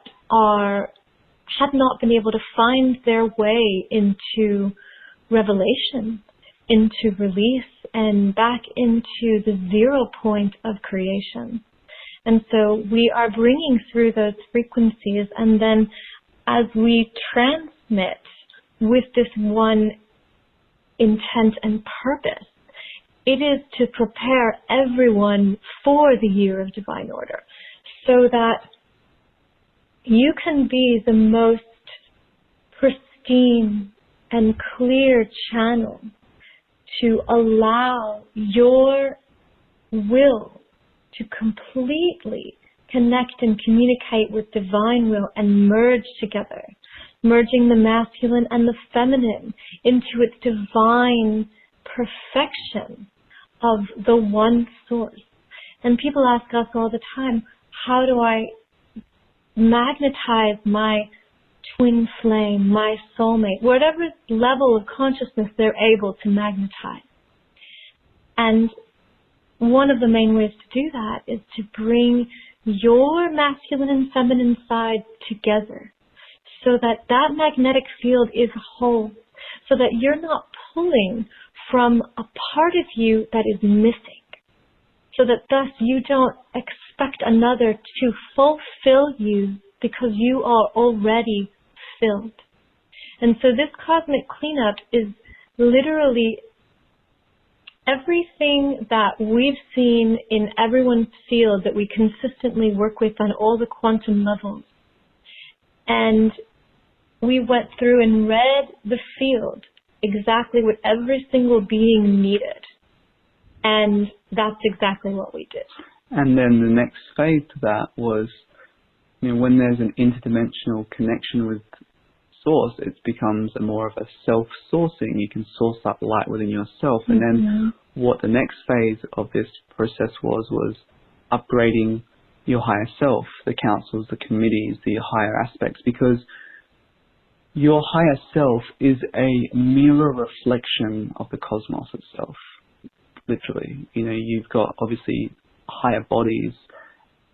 had not been able to find their way into revelation, into release, and back into the 0 point of creation. And so we are bringing through those frequencies, and then as we transmit with this one intent and purpose, it is to prepare everyone for the year of divine order, so that you can be the most pristine and clear channel to allow your will to completely connect and communicate with divine will and merge together, merging the masculine and the feminine into its divine perfection of the one source. And people ask us all the time, how do I magnetize my twin flame, my soulmate, whatever level of consciousness they're able to magnetize? And one of the main ways to do that is to bring your masculine and feminine side together, so that that magnetic field is whole, so that you're not pulling from a part of you that is missing, so that thus you don't expect another to fulfill you because you are already filled. And so this cosmic cleanup is literally everything that we've seen in everyone's field that we consistently work with on all the quantum levels. And we went through and read the field, exactly what every single being needed. And that's exactly what we did. And then the next phase to that was, you know, when there's an interdimensional connection with source, it becomes more of a self-sourcing. You can source up light within yourself. And then what the next phase of this process was upgrading your higher self, the councils, the committees, the higher aspects, because your higher self is a mirror reflection of the cosmos itself, literally. You know, you've got obviously higher bodies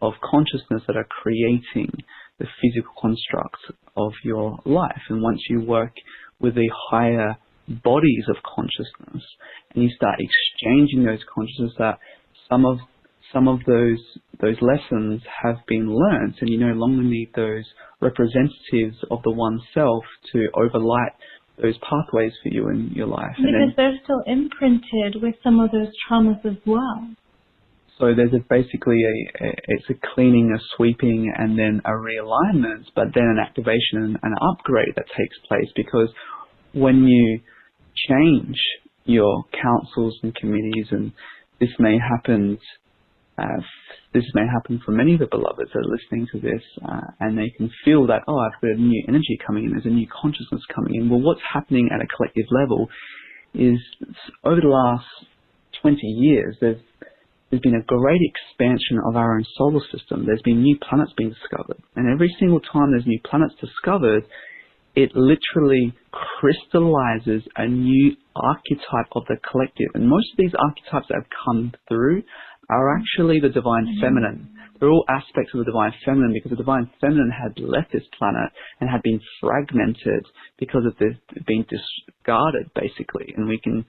of consciousness that are creating the physical constructs of your life. And once you work with the higher bodies of consciousness and you start exchanging those consciousness, that some of those lessons have been learned, and you no longer need those representatives of the one self to overlight those pathways for you in your life. Because they're still imprinted with some of those traumas as well. So there's basically it's a cleaning, a sweeping, and then a realignment, but then an activation and an upgrade that takes place, because when you change your councils and committees, and this may happen for many of the beloveds that are listening to this, and they can feel that, oh, I've got a new energy coming in, there's a new consciousness coming in. Well, what's happening at a collective level is over the last 20 years, there's been a great expansion of our own solar system. There's been new planets being discovered. And every single time there's new planets discovered, it literally crystallizes a new archetype of the collective. And most of these archetypes that have come through are actually the divine feminine. They're all aspects of the divine feminine, because the divine feminine had left this planet and had been fragmented because of this being discarded, basically. And we can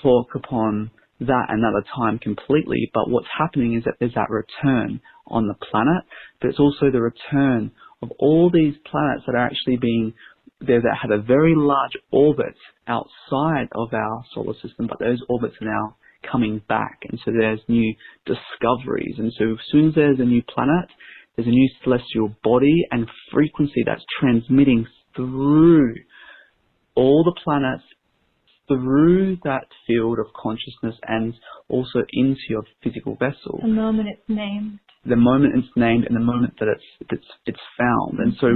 talk upon that another time completely. But what's happening is that there's that return on the planet, but it's also the return of all these planets that are actually being there, that have a very large orbit outside of our solar system, but those orbits are now coming back, and so there's new discoveries. And so as soon as there's a new planet, there's a new celestial body and frequency that's transmitting through all the planets, through that field of consciousness, and also into your physical vessel. The moment it's named. The moment it's named, and the moment that it's found. And so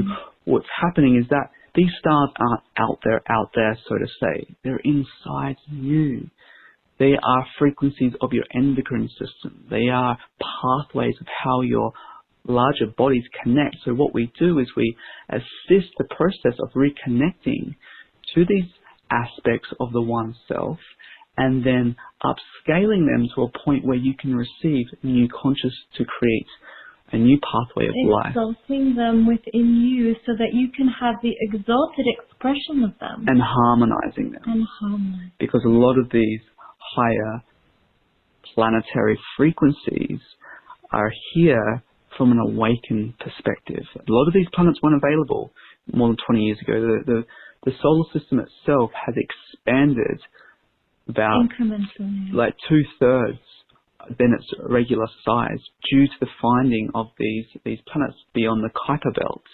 what's happening is that these stars aren't out there, so to say. They're inside you. They are frequencies of your endocrine system. They are pathways of how your larger bodies connect. So what we do is we assist the process of reconnecting to these aspects of the one self, and then upscaling them to a point where you can receive new conscious to create a new pathway of life. Exalting them within you so that you can have the exalted expression of them. And harmonizing them. Because a lot of these higher planetary frequencies are here from an awakened perspective. A lot of these planets weren't available more than 20 years ago. The solar system itself has expanded about like 2/3 than its regular size due to the finding of these planets beyond the Kuiper belt.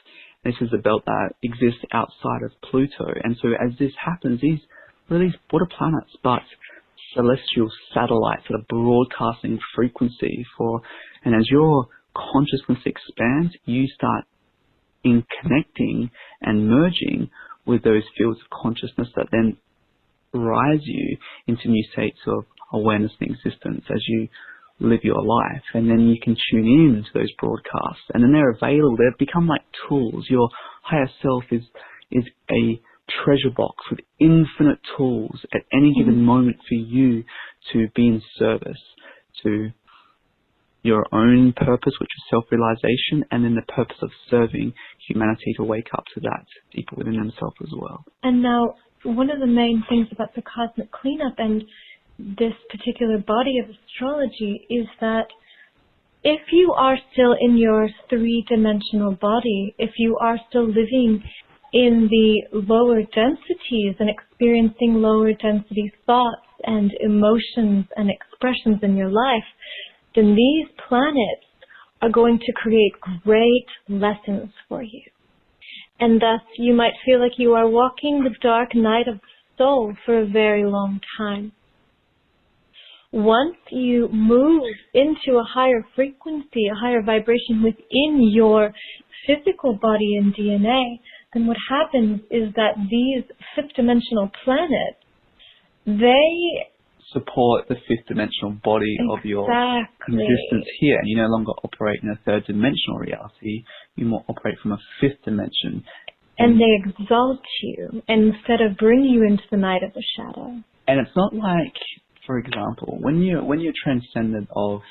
This is a belt that exists outside of Pluto. And so as this happens, what are planets but celestial satellites that are broadcasting frequency and as your consciousness expands, you start in connecting and merging with those fields of consciousness that then rise you into new states of awareness and existence as you live your life. And then you can tune in to those broadcasts, and then they're available. They've become like tools. Your higher self is a treasure box with infinite tools at any given moment for you to be in service to your own purpose, which is self-realization, and then the purpose of serving humanity to wake up to that deeper within themselves as well. And now, one of the main things about the cosmic cleanup and this particular body of astrology is that if you are still in your three-dimensional body, if you are still living in the lower densities and experiencing lower density thoughts and emotions and expressions in your life, then these planets are going to create great lessons for you. And thus you might feel like you are walking the dark night of the soul for a very long time. Once you move into a higher frequency, a higher vibration within your physical body and DNA, then what happens is that these fifth dimensional planets, they support the fifth dimensional body of your existence here. And you no longer operate in a third dimensional reality. You more operate from a fifth dimension. And they exalt you instead of bring you into the night of the shadow. And it's not like, for example, when you're transcended of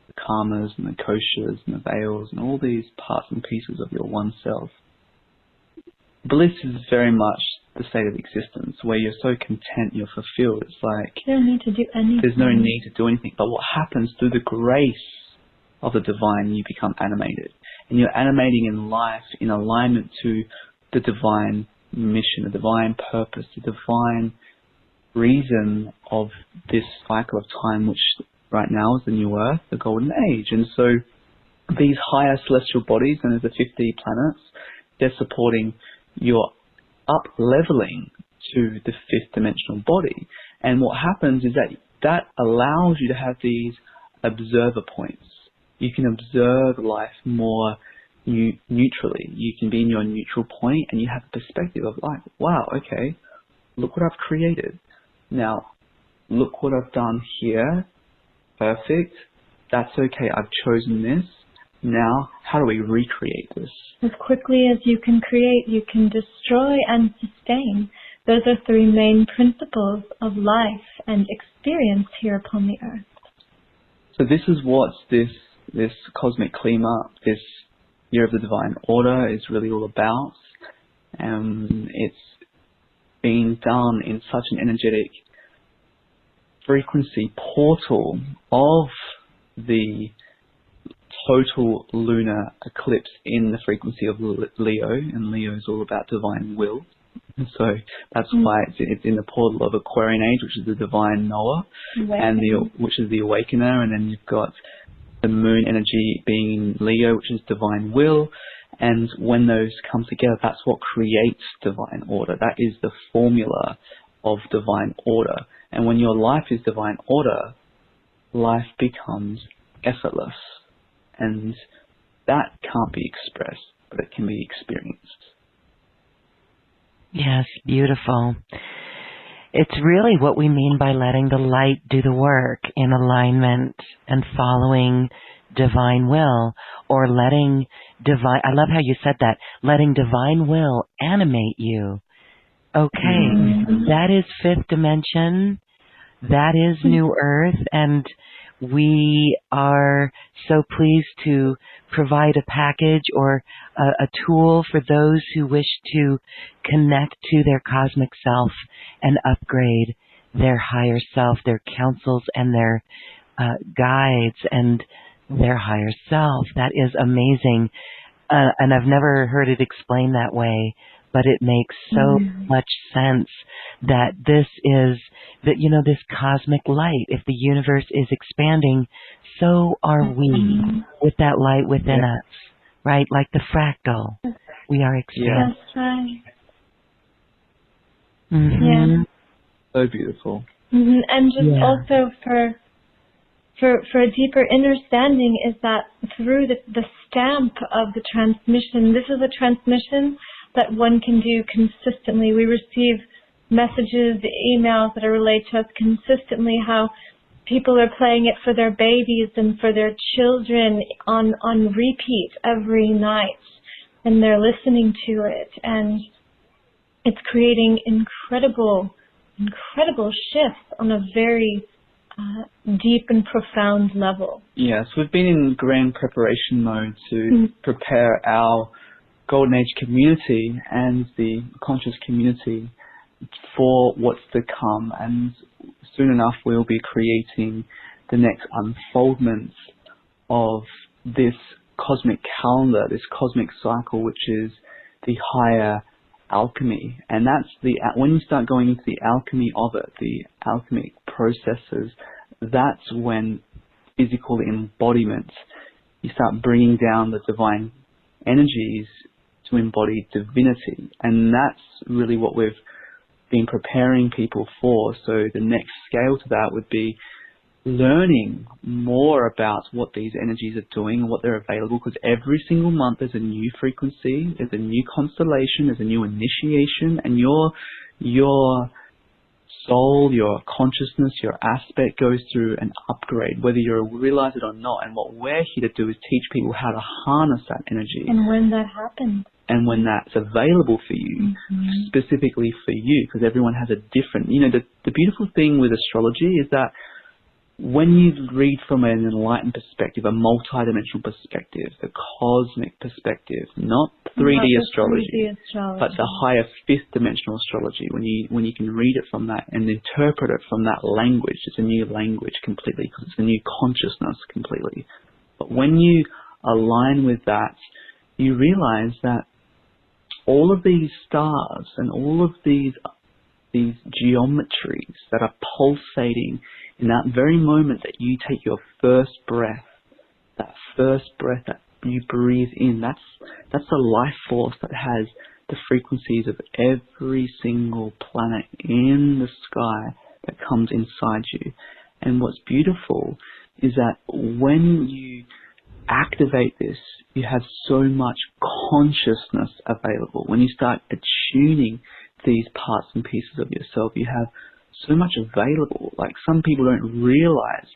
the karmas and the koshas and the veils and all these parts and pieces of your one self, bliss is very much the state of existence where you're so content, you're fulfilled. It's like you don't need to do anything. There's no need to do anything. But what happens through the grace of the divine, you become animated. And you're animating in life in alignment to the divine mission, the divine purpose, the divine reason of this cycle of time, which right now is the new earth, the golden age. And so these higher celestial bodies, and there's the 50 planets, they're supporting your up-leveling to the fifth dimensional body. And what happens is that allows you to have these observer points. You can observe life more neutrally. You can be in your neutral point and you have a perspective of like, wow, okay, look what I've created. Now, look what I've done here. Perfect. That's okay. I've chosen this. Now, how do we recreate this? As quickly as you can create, you can destroy and sustain. Those are three main principles of life and experience here upon the earth. So this is what this cosmic clean-up, this Year of the Divine Order is really all about. It's being done in such an energetic frequency portal of the total lunar eclipse in the frequency of Leo, and Leo is all about divine will. And so that's why it's in the portal of Aquarian age, which is the divine knower, and which is the awakener, and then you've got the moon energy being in Leo, which is divine will. And when those come together, that's what creates divine order. That is the formula of divine order. And when your life is divine order, life becomes effortless. And that can't be expressed, but it can be experienced. Yes, beautiful. It's really what we mean by letting the light do the work in alignment and following divine will, or letting divine, I love how you said that, letting divine will animate you. Okay, that is fifth dimension, that is New Earth, and we are so pleased to provide a package or a tool for those who wish to connect to their cosmic self and upgrade their higher self, their counsels and their guides and their higher self. That is amazing. And I've never heard it explained that way, but it makes so much sense that this is, that, you know, this cosmic light, if the universe is expanding, so are we with that light within us, right? Like the fractal, we are expanding. That's right. Mm-hmm. So beautiful. And just also for a deeper understanding is that through the stamp of the transmission, this is a transmission that one can do consistently. We receive messages, emails that are relayed to us consistently, how people are playing it for their babies and for their children on repeat every night, and they're listening to it, and it's creating incredible shifts on a very deep and profound level. Yes, we've been in grand preparation mode to prepare our Golden Age community and the conscious community for what's to come, and soon enough we'll be creating the next unfoldment of this cosmic calendar, this cosmic cycle, which is the higher alchemy. And that's when you start going into the alchemy of it, the alchemic processes, that's when physical embodiment, you start bringing down the divine energies to embody divinity. And that's really what we've been preparing people for. So the next scale to that would be learning more about what these energies are doing and what they're available, because every single month there's a new frequency, there's a new constellation, there's a new initiation, and your soul, your consciousness, your aspect goes through an upgrade, whether you realize it or not. And what we're here to do is teach people how to harness that energy. And when that happens. And when that's available for you, specifically for you, because everyone has a different, the beautiful thing with astrology is that when you read from an enlightened perspective, a multidimensional perspective, the cosmic perspective, not 3D astrology, but the higher fifth dimensional astrology, when you can read it from that and interpret it from that language, it's a new language completely, because it's a new consciousness completely. But when you align with that, you realize that all of these stars and all of these geometries that are pulsating in that very moment that you take your first breath, that first breath that you breathe in, that's a life force that has the frequencies of every single planet in the sky that comes inside you. And what's beautiful is that when you activate this, you have so much consciousness available. When you start attuning these parts and pieces of yourself, you have so much available. Like, some people don't realize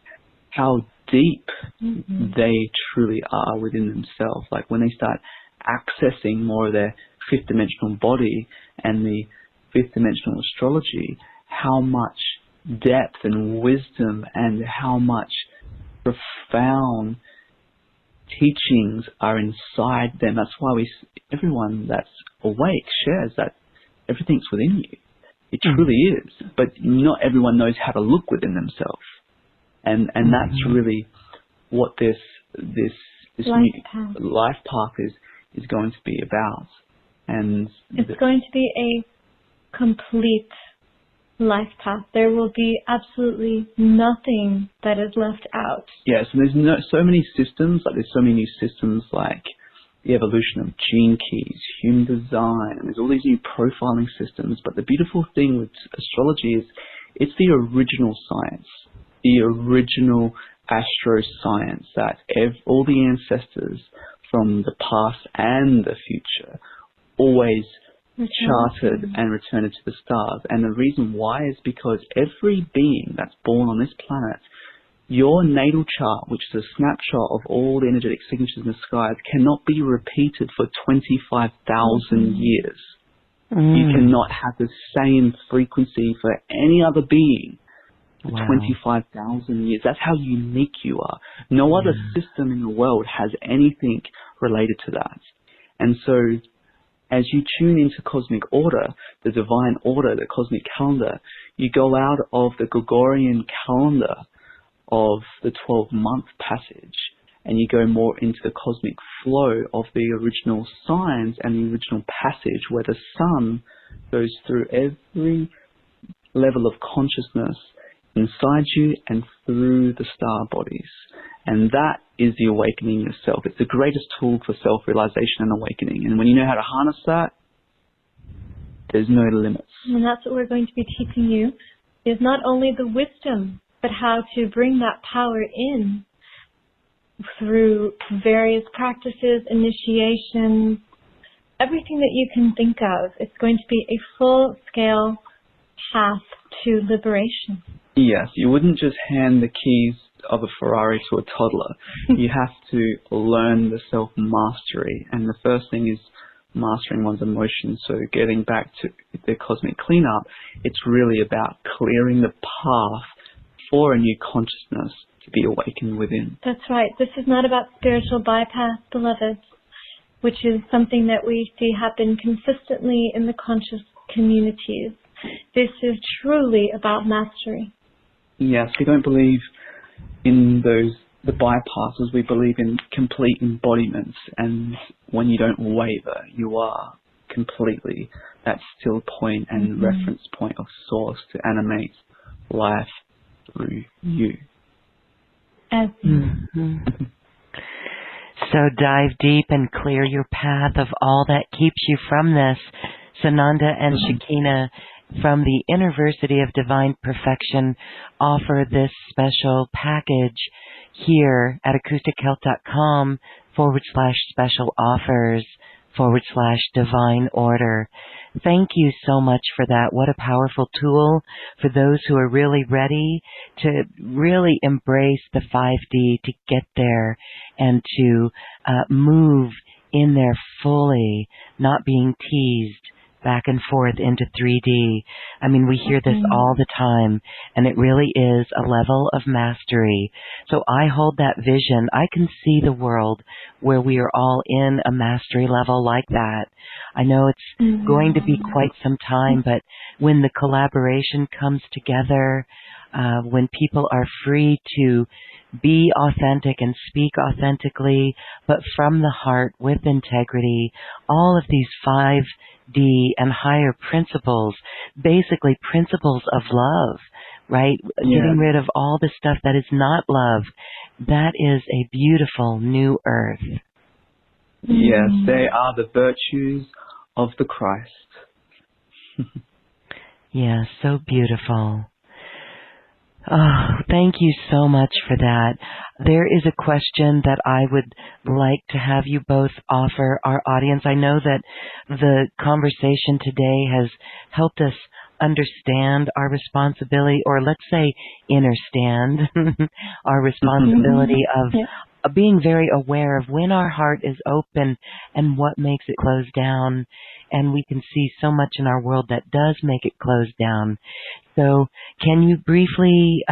how deep they truly are within themselves. Like, when they start accessing more of their fifth dimensional body and the fifth dimensional astrology, how much depth and wisdom and how much profound teachings are inside them. That's why everyone that's awake shares that everything's within you. It truly is, but not everyone knows how to look within themselves, and that's really what this new life path is going to be about. And it's going to be a complete life path. There will be absolutely nothing that is left out. Yes, and there's so many systems. Like, there's so many new systems, like the evolution of gene keys, human design, and there's all these new profiling systems. But the beautiful thing with astrology is it's the original science, the original astroscience that all the ancestors from the past and the future always charted and returned to the stars. And the reason why is because every being that's born on this planet, your natal chart, which is a snapshot of all the energetic signatures in the skies, cannot be repeated for 25,000 years. You cannot have the same frequency for any other being for 25,000 years. That's how unique you are. No other system in the world has anything related to that. And so, as you tune into cosmic order, the divine order, the cosmic calendar, you go out of the Gregorian calendar of the 12-month passage, and you go more into the cosmic flow of the original signs and the original passage, where the sun goes through every level of consciousness inside you and through the star bodies. And that is the awakening yourself. It's the greatest tool for self-realization and awakening. And when you know how to harness that, there's no limits. And that's what we're going to be teaching you, is not only the wisdom, but how to bring that power in through various practices, initiations, everything that you can think of. It's going to be a full-scale path to liberation. Yes, you wouldn't just hand the keys of a Ferrari to a toddler. You have to learn the self-mastery. And the first thing is mastering one's emotions. So getting back to the cosmic cleanup, it's really about clearing the path for a new consciousness to be awakened within. That's right. This is not about spiritual bypass, beloveds, which is something that we see happen consistently in the conscious communities. This is truly about mastery. Yes, we don't believe in the bypasses. We believe in complete embodiments, and when you don't waver, you are completely that still point and reference point of source to animate life through you. So dive deep and clear your path of all that keeps you from this. Sananda and Shekinah from the University of Divine Perfection offer this special package here at acoustichealth.com/special offers/divine order. Thank you so much for that. What a powerful tool for those who are really ready to really embrace the 5D, to get there and to move in there fully, not being teased back and forth into 3D. I mean, we hear this all the time, and it really is a level of mastery. So I hold that vision. I can see the world where we are all in a mastery level like that. I know it's going to be quite some time, but when the collaboration comes together, when people are free to be authentic and speak authentically, but from the heart with integrity, all of these 5D and higher principles, basically principles of love, right? Yeah. Getting rid of all the stuff that is not love. That is a beautiful new earth. Yes, they are the virtues of the Christ. Yeah, so beautiful. Oh, thank you so much for that. There is a question that I would like to have you both offer our audience. I know that the conversation today has helped us understand our responsibility, or let's say understand our responsibility of being very aware of when our heart is open and what makes it close down. And we can see so much in our world that does make it close down. So can you briefly,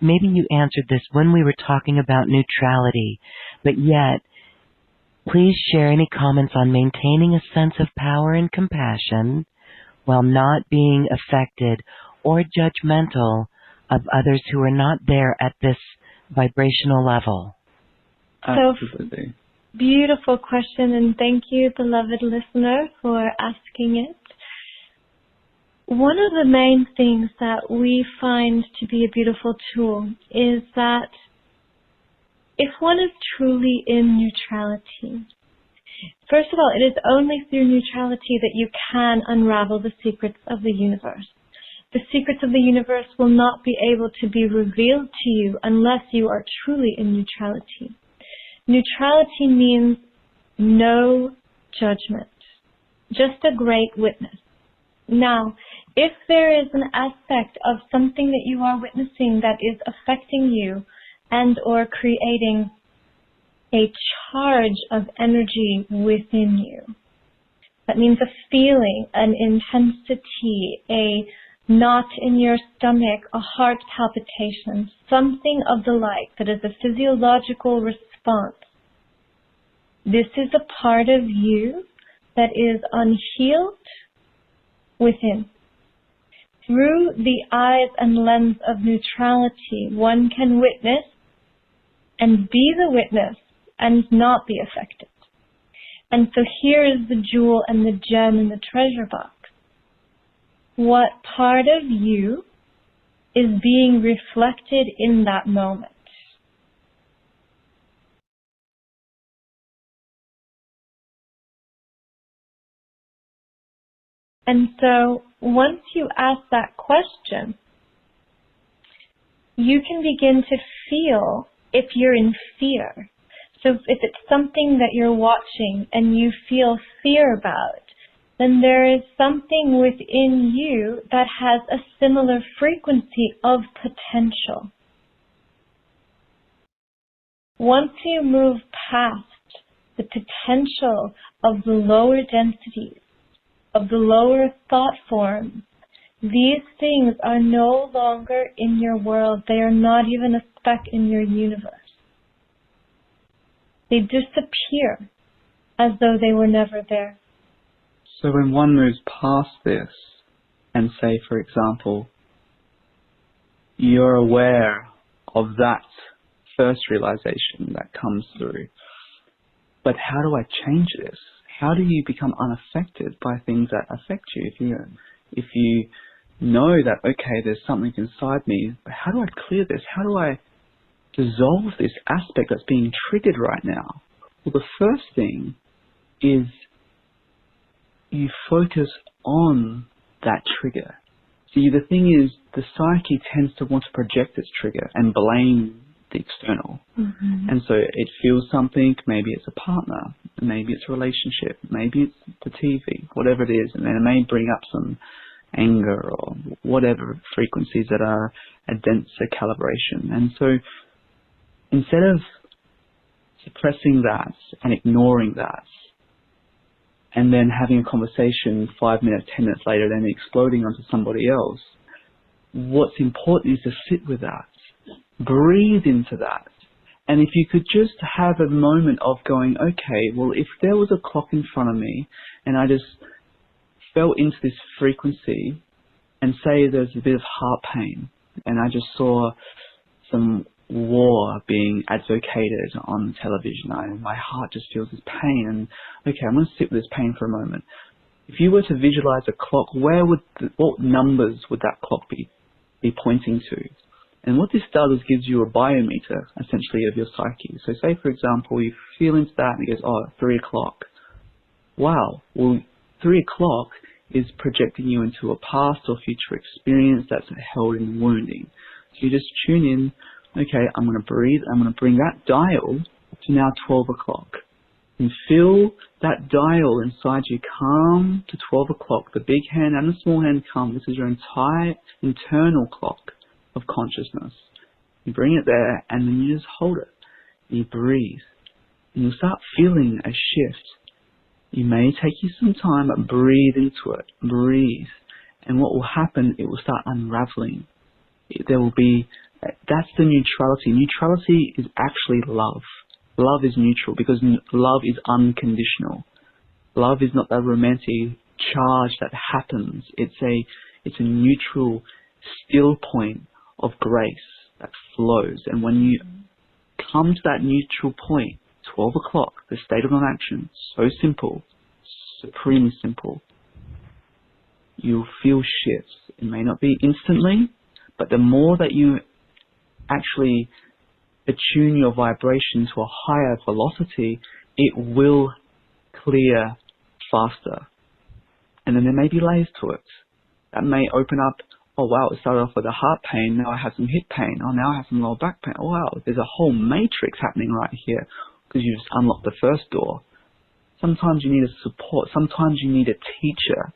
maybe you answered this when we were talking about neutrality, but yet please share any comments on maintaining a sense of power and compassion while not being affected or judgmental of others who are not there at this vibrational level. Absolutely. So, beautiful question, and thank you, beloved listener, for asking it. One of the main things that we find to be a beautiful tool is that if one is truly in neutrality, first of all, it is only through neutrality that you can unravel the secrets of the universe. The secrets of the universe will not be able to be revealed to you unless you are truly in neutrality. Neutrality means no judgment, just a great witness. Now, if there is an aspect of something that you are witnessing that is affecting you and or creating a charge of energy within you, that means a feeling, an intensity, a knot in your stomach, a heart palpitation, something of the like that is a physiological response. This is a part of you that is unhealed within. Through the eyes and lens of neutrality, one can witness and be the witness and not be affected. And so here is the jewel and the gem in the treasure box. What part of you is being reflected in that moment? And so once you ask that question, you can begin to feel if you're in fear. So if it's something that you're watching and you feel fear about, then there is something within you that has a similar frequency of potential. Once you move past the potential of the lower densities, of the lower thought forms, these things are no longer in your world. They are not even a speck in your universe. They disappear as though they were never there. So when one moves past this and say, for example, you're aware of that first realization that comes through, but how do I change this? How do you become unaffected by things that affect you? If you know that, okay, there's something inside me, but how do I clear this? How do I dissolve this aspect that's being triggered right now? Well, the first thing is you focus on that trigger. See, the thing is, the psyche tends to want to project its trigger and blame the external. Mm-hmm. And so it feels something, maybe it's a partner, maybe it's a relationship, maybe it's the TV, whatever it is, and then it may bring up some anger or whatever frequencies that are a denser calibration. And so instead of suppressing that and ignoring that, and then having a conversation 5 minutes, 10 minutes later, then exploding onto somebody else, what's important is to sit with that, breathe into that. And if you could just have a moment of going, okay, well, if there was a clock in front of me and I just fell into this frequency and say there's a bit of heart pain and I just saw some war being advocated on television, my heart just feels this pain, and okay, I'm going to sit with this pain for a moment. If you were to visualize a clock, what numbers would that clock be pointing to? And what this does is gives you a biometer, essentially, of your psyche. So say, for example, you feel into that and it goes, 3 o'clock. Wow, well, 3 o'clock is projecting you into a past or future experience that's held in wounding. So you just tune in, okay, I'm going to breathe, I'm going to bring that dial to now 12 o'clock. And feel that dial inside you come to 12 o'clock. The big hand and the small hand come. This is your entire internal clock of consciousness. You bring it there, and then you just hold it. You breathe. And you'll start feeling a shift. You may take you some time, but breathe into it. Breathe. And what will happen, it will start unraveling. There will be, that's the neutrality. Neutrality is actually love. Love is neutral because love is unconditional. Love is not that romantic charge that happens. It's a neutral, still point of grace that flows. And when you come to that neutral point, 12 o'clock, the state of non-action, so simple, supremely simple, you'll feel shifts. It may not be instantly, but the more that you actually attune your vibration to a higher velocity, it will clear faster. And then there may be layers to it. That may open up, oh wow, it started off with a heart pain, now I have some hip pain, oh now I have some lower back pain, oh wow, there's a whole matrix happening right here because you just unlocked the first door. Sometimes you need a support, sometimes you need a teacher,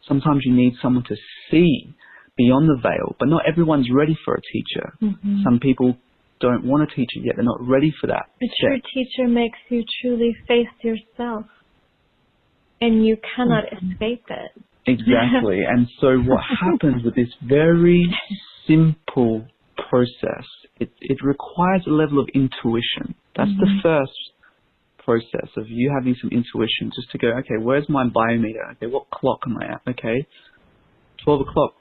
sometimes you need someone to see beyond the veil, but not everyone's ready for a teacher. Some people don't want a teacher yet, they're not ready for that. A true teacher makes you truly face yourself, and you cannot escape it. Exactly. And so what happens with this very simple process, it requires a level of intuition. That's the first process of you having some intuition, just to go, okay, where's my biometer? Okay, what clock am I at? Okay, 12 o'clock,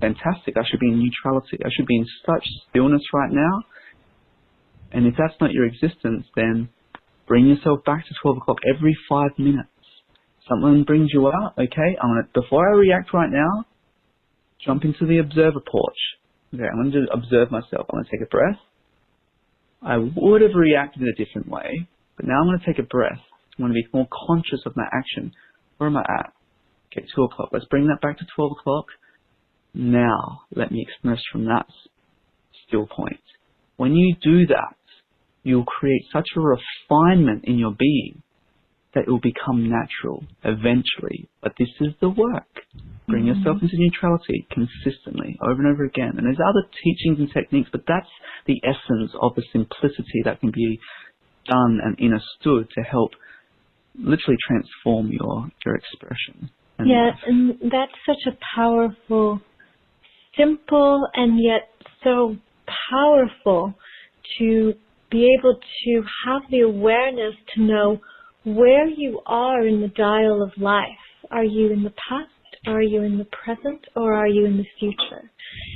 fantastic. I should be in neutrality. I should be in such stillness right now. And if that's not your existence, then bring yourself back to 12 o'clock every 5 minutes. Something brings you out, okay, before I react right now, jump into the observer porch. Okay, I'm going to observe myself. I'm going to take a breath. I would have reacted in a different way, but now I'm going to take a breath. I'm going to be more conscious of my action. Where am I at? Okay, 2 o'clock. Let's bring that back to 12 o'clock. Now, let me express from that still point. When you do that, you'll create such a refinement in your being that it will become natural eventually. But this is the work. Bring yourself into neutrality consistently, over and over again. And there's other teachings and techniques, but that's the essence of the simplicity that can be done and understood to help literally transform your expression. Yeah, and that's such a powerful, simple, and yet so powerful to be able to have the awareness to know where you are in the dial of life. Are you in the past? Are you in the present? Or are you in the future?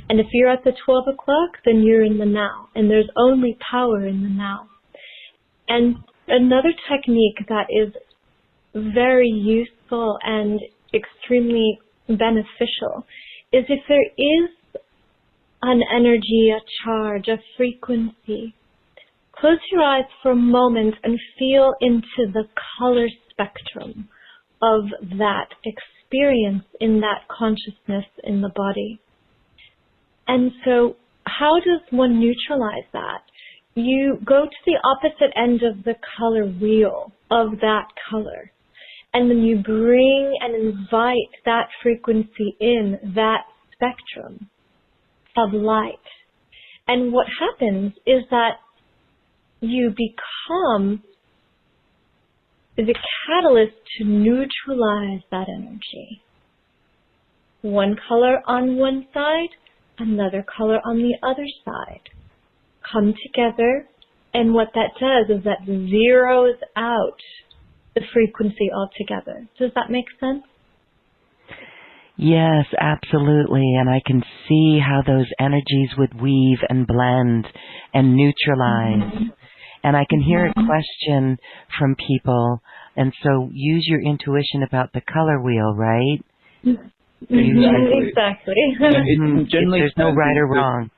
And if you're at the 12 o'clock, then you're in the now. And there's only power in the now. And another technique that is very useful and extremely beneficial is if there is an energy, a charge, a frequency, close your eyes for a moment and feel into the color spectrum of that experience in that consciousness in the body. And so how does one neutralize that? You go to the opposite end of the color wheel of that color, and then you bring and invite that frequency in, that spectrum of light. And what happens is that you become the catalyst to neutralize that energy. One color on one side, another color on the other side come together, and what that does is that zeroes out the frequency altogether. Does that make sense? Yes, absolutely. And I can see how those energies would weave and blend and neutralize. And I can hear a question from people. And so use your intuition about the color wheel, right? Exactly. There's no right or wrong.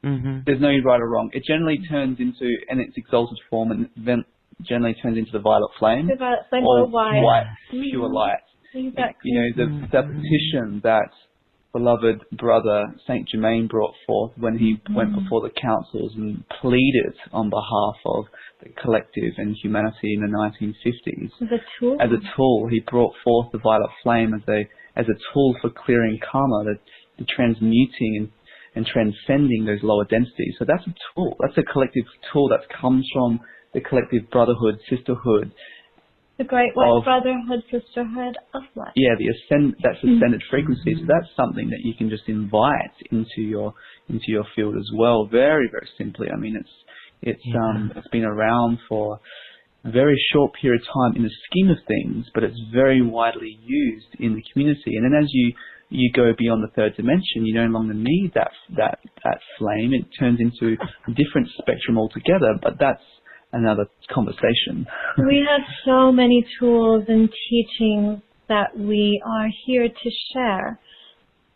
There's no right or wrong. It generally turns into, in its exalted form, and then generally turns into the violet flame. The violet flame or white. Pure light. Exactly. You know, the petition that beloved brother Saint Germain brought forth when he went before the councils and pleaded on behalf of the collective and humanity in the 1950s. As a tool, he brought forth the violet flame as a tool for clearing karma, the transmuting and transcending those lower densities. So that's a tool. That's a collective tool that comes from the collective brotherhood, sisterhood. The great white brotherhood, sisterhood of life. Yeah, that's ascended frequency. So that's something that you can just invite into your field as well. Very, very simply. I mean, it's been around for a very short period of time in the scheme of things, but it's very widely used in the community. And then as you go beyond the third dimension, you no longer need that flame. It turns into a different spectrum altogether. But that's another conversation. We have so many tools and teachings that we are here to share.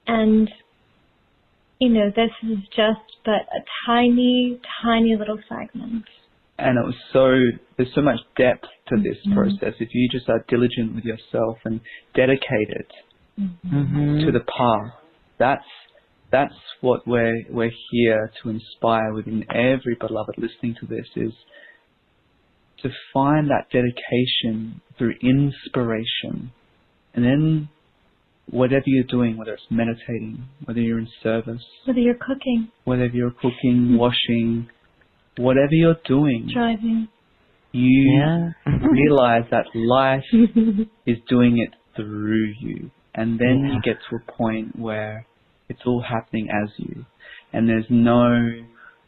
And, this is just but a tiny, tiny little fragment. And there's so much depth to this process. If you just are diligent with yourself and dedicated to the path, that's what we're here to inspire within every beloved listening to this, is to find that dedication through inspiration. And then whatever you're doing, whether it's meditating, whether you're in service, whether you're cooking, washing, whatever you're doing, driving, you realize that life is doing it through you. And then you get to a point where it's all happening as you. And there's no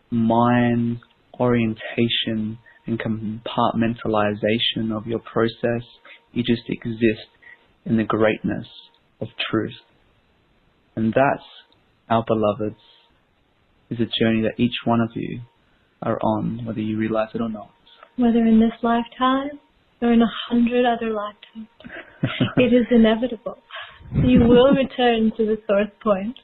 mind orientation and compartmentalization of your process. You just exist in the greatness of truth. And that's, our beloveds, is a journey that each one of you are on, whether you realize it or not. Whether in this lifetime or in 100 other lifetimes. It is inevitable. You will return to the source point.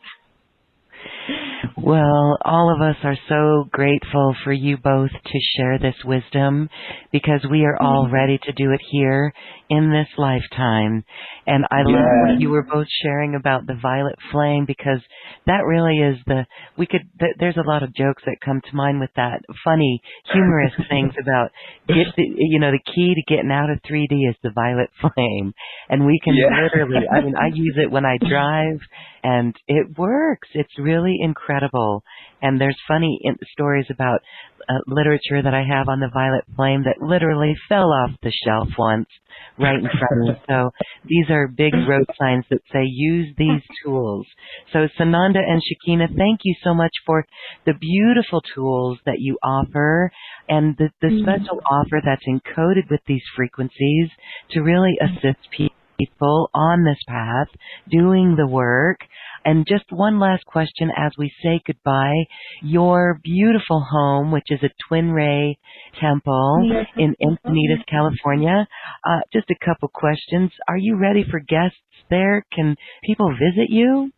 Well, all of us are so grateful for you both to share this wisdom, because we are all ready to do it here in this lifetime. And I love what you were both sharing about the violet flame, because that really is there's a lot of jokes that come to mind with that. Funny, humorous things about, the key to getting out of 3D is the violet flame. And we can literally, I use it when I drive, and it works. It's really incredible. And there's funny stories about literature that I have on the violet flame that literally fell off the shelf once right in front of me. So these are big road signs that say use these tools. So Sananda and Shekinah, thank you so much for the beautiful tools that you offer, and the special offer that's encoded with these frequencies to really assist people on this path, doing the work. And just one last question as we say goodbye. Your beautiful home, which is a Twin Ray Temple in Encinitas, California. Just a couple questions. Are you ready for guests there? Can people visit you?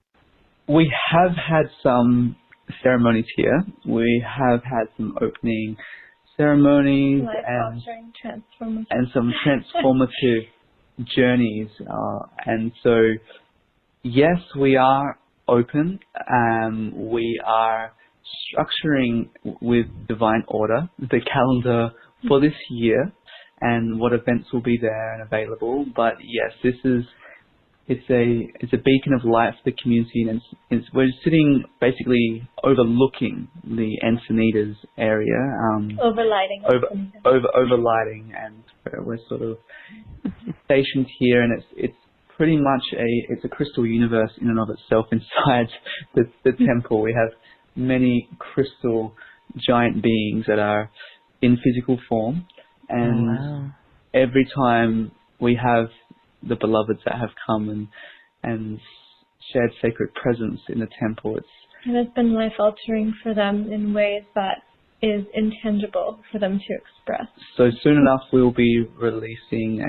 We have had some ceremonies here. We have had some opening ceremonies and some transformative journeys. And so, yes, we are open. We are structuring with divine order the calendar for this year and what events will be there and available. But yes, it's a beacon of light for the community, and we're sitting basically overlooking the Encinitas area. Overlighting. Overlighting, and we're sort of stationed here, and it's pretty much it's a crystal universe in and of itself inside the temple. We have many crystal giant beings that are in physical form, and every time we have the beloveds that have come and shared sacred presence in the temple, it has been life altering for them in ways that is intangible for them to express. So soon enough we'll be releasing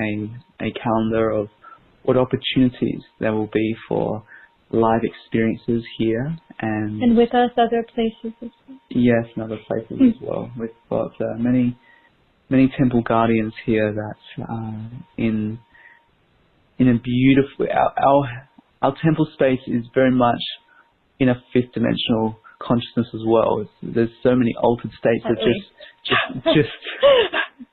a calendar of what opportunities there will be for live experiences here, and with us other places as well. Yes, and other places as well. We've got many temple guardians here that in a beautiful, our temple space is very much in a fifth dimensional consciousness as well. There's so many altered states of just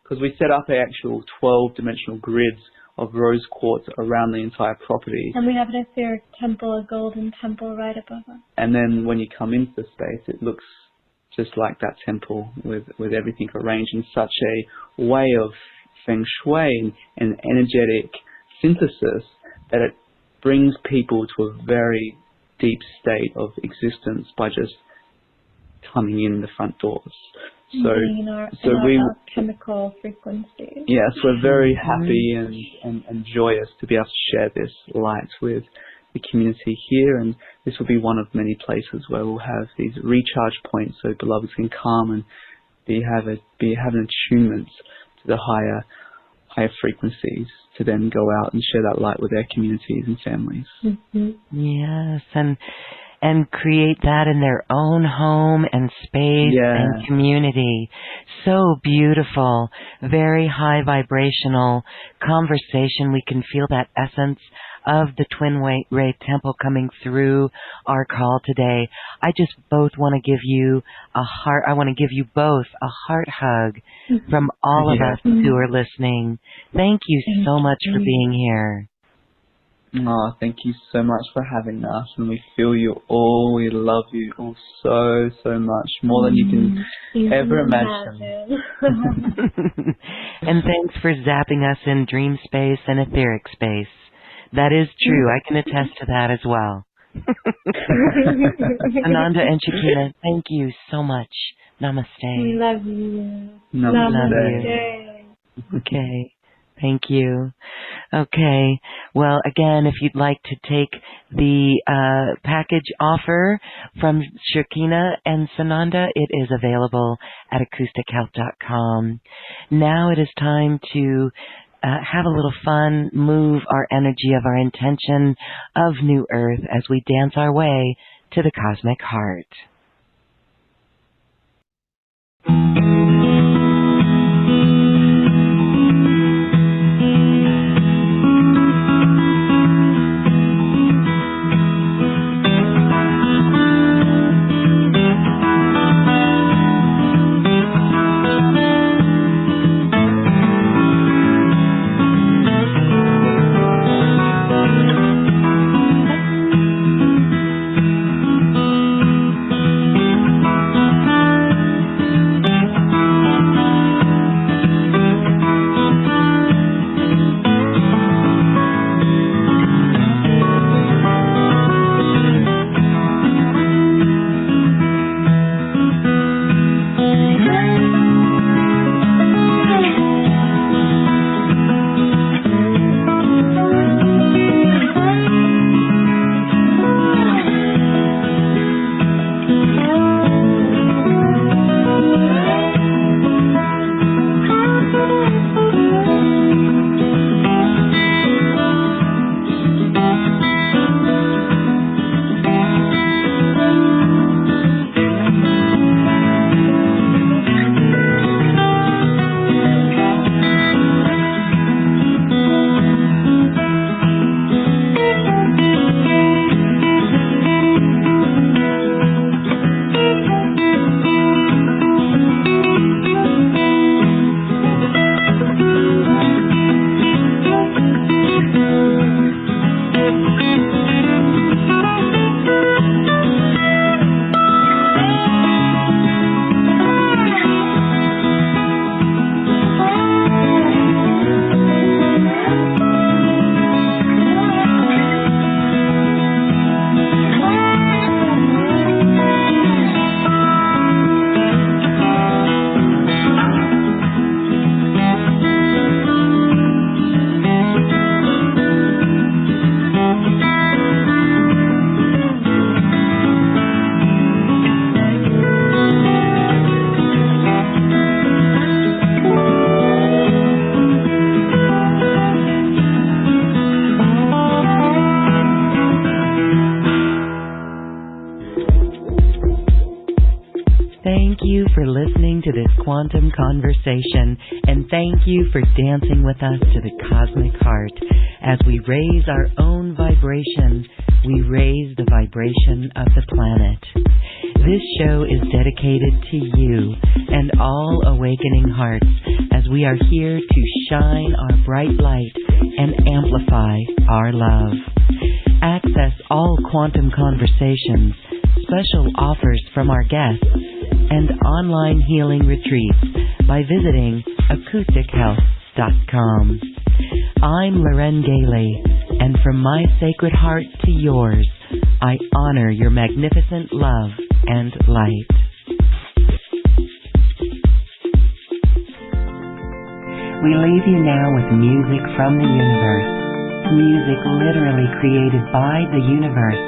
because we set up a actual 12-dimensional grids of rose quartz around the entire property. And we have an etheric temple, a golden temple right above us. And then when you come into the space, it looks just like that temple with everything arranged in such a way of feng shui and energetic synthesis that it brings people to a very deep state of existence by just coming in the front doors. So we chemical frequencies. Yes, we're very happy and joyous to be able to share this light with the community here, and this will be one of many places where we'll have these recharge points so beloveds can come and be having attunements to the higher frequencies to then go out and share that light with their communities and families. Yes, and create that in their own home and space and community. So beautiful, very high vibrational conversation. We can feel that essence of the Twin Ray Temple coming through our call today. I just both want to give you I want to give you both a heart hug from all of us who are listening. Thank you so much for being here. Oh, thank you so much for having us, and we feel you all. We love you all so, so much, more than you can ever imagine. And thanks for zapping us in dream space and etheric space. That is true. I can attest to that as well. Sananda and Shekinah, thank you so much. Namaste. We love you. Namaste. Okay. Thank you. Okay. Well, again, if you'd like to take the package offer from Shekinah and Sananda, it is available at acoustichealth.com. Now it is time to have a little fun, move our energy of our intention of New Earth as we dance our way to the cosmic heart. Thank you for listening to this quantum conversation, and thank you for dancing with us to the cosmic heart As we raise our own vibration, we raise the vibration of the planet. This show is dedicated to you and all awakening hearts as we are here to shine our bright light and amplify our love. Access all quantum conversations, special offers from our guests, and online healing retreats by visiting acoustichealth.com. I'm Loren Gailey, and from my sacred heart to yours, I honor your magnificent love and light. We leave you now with music from the universe. Music literally created by the universe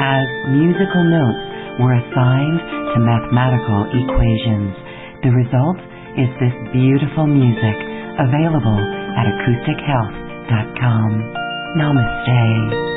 as musical notes were assigned to mathematical equations. The result is this beautiful music available at acoustichealth.com. Namaste.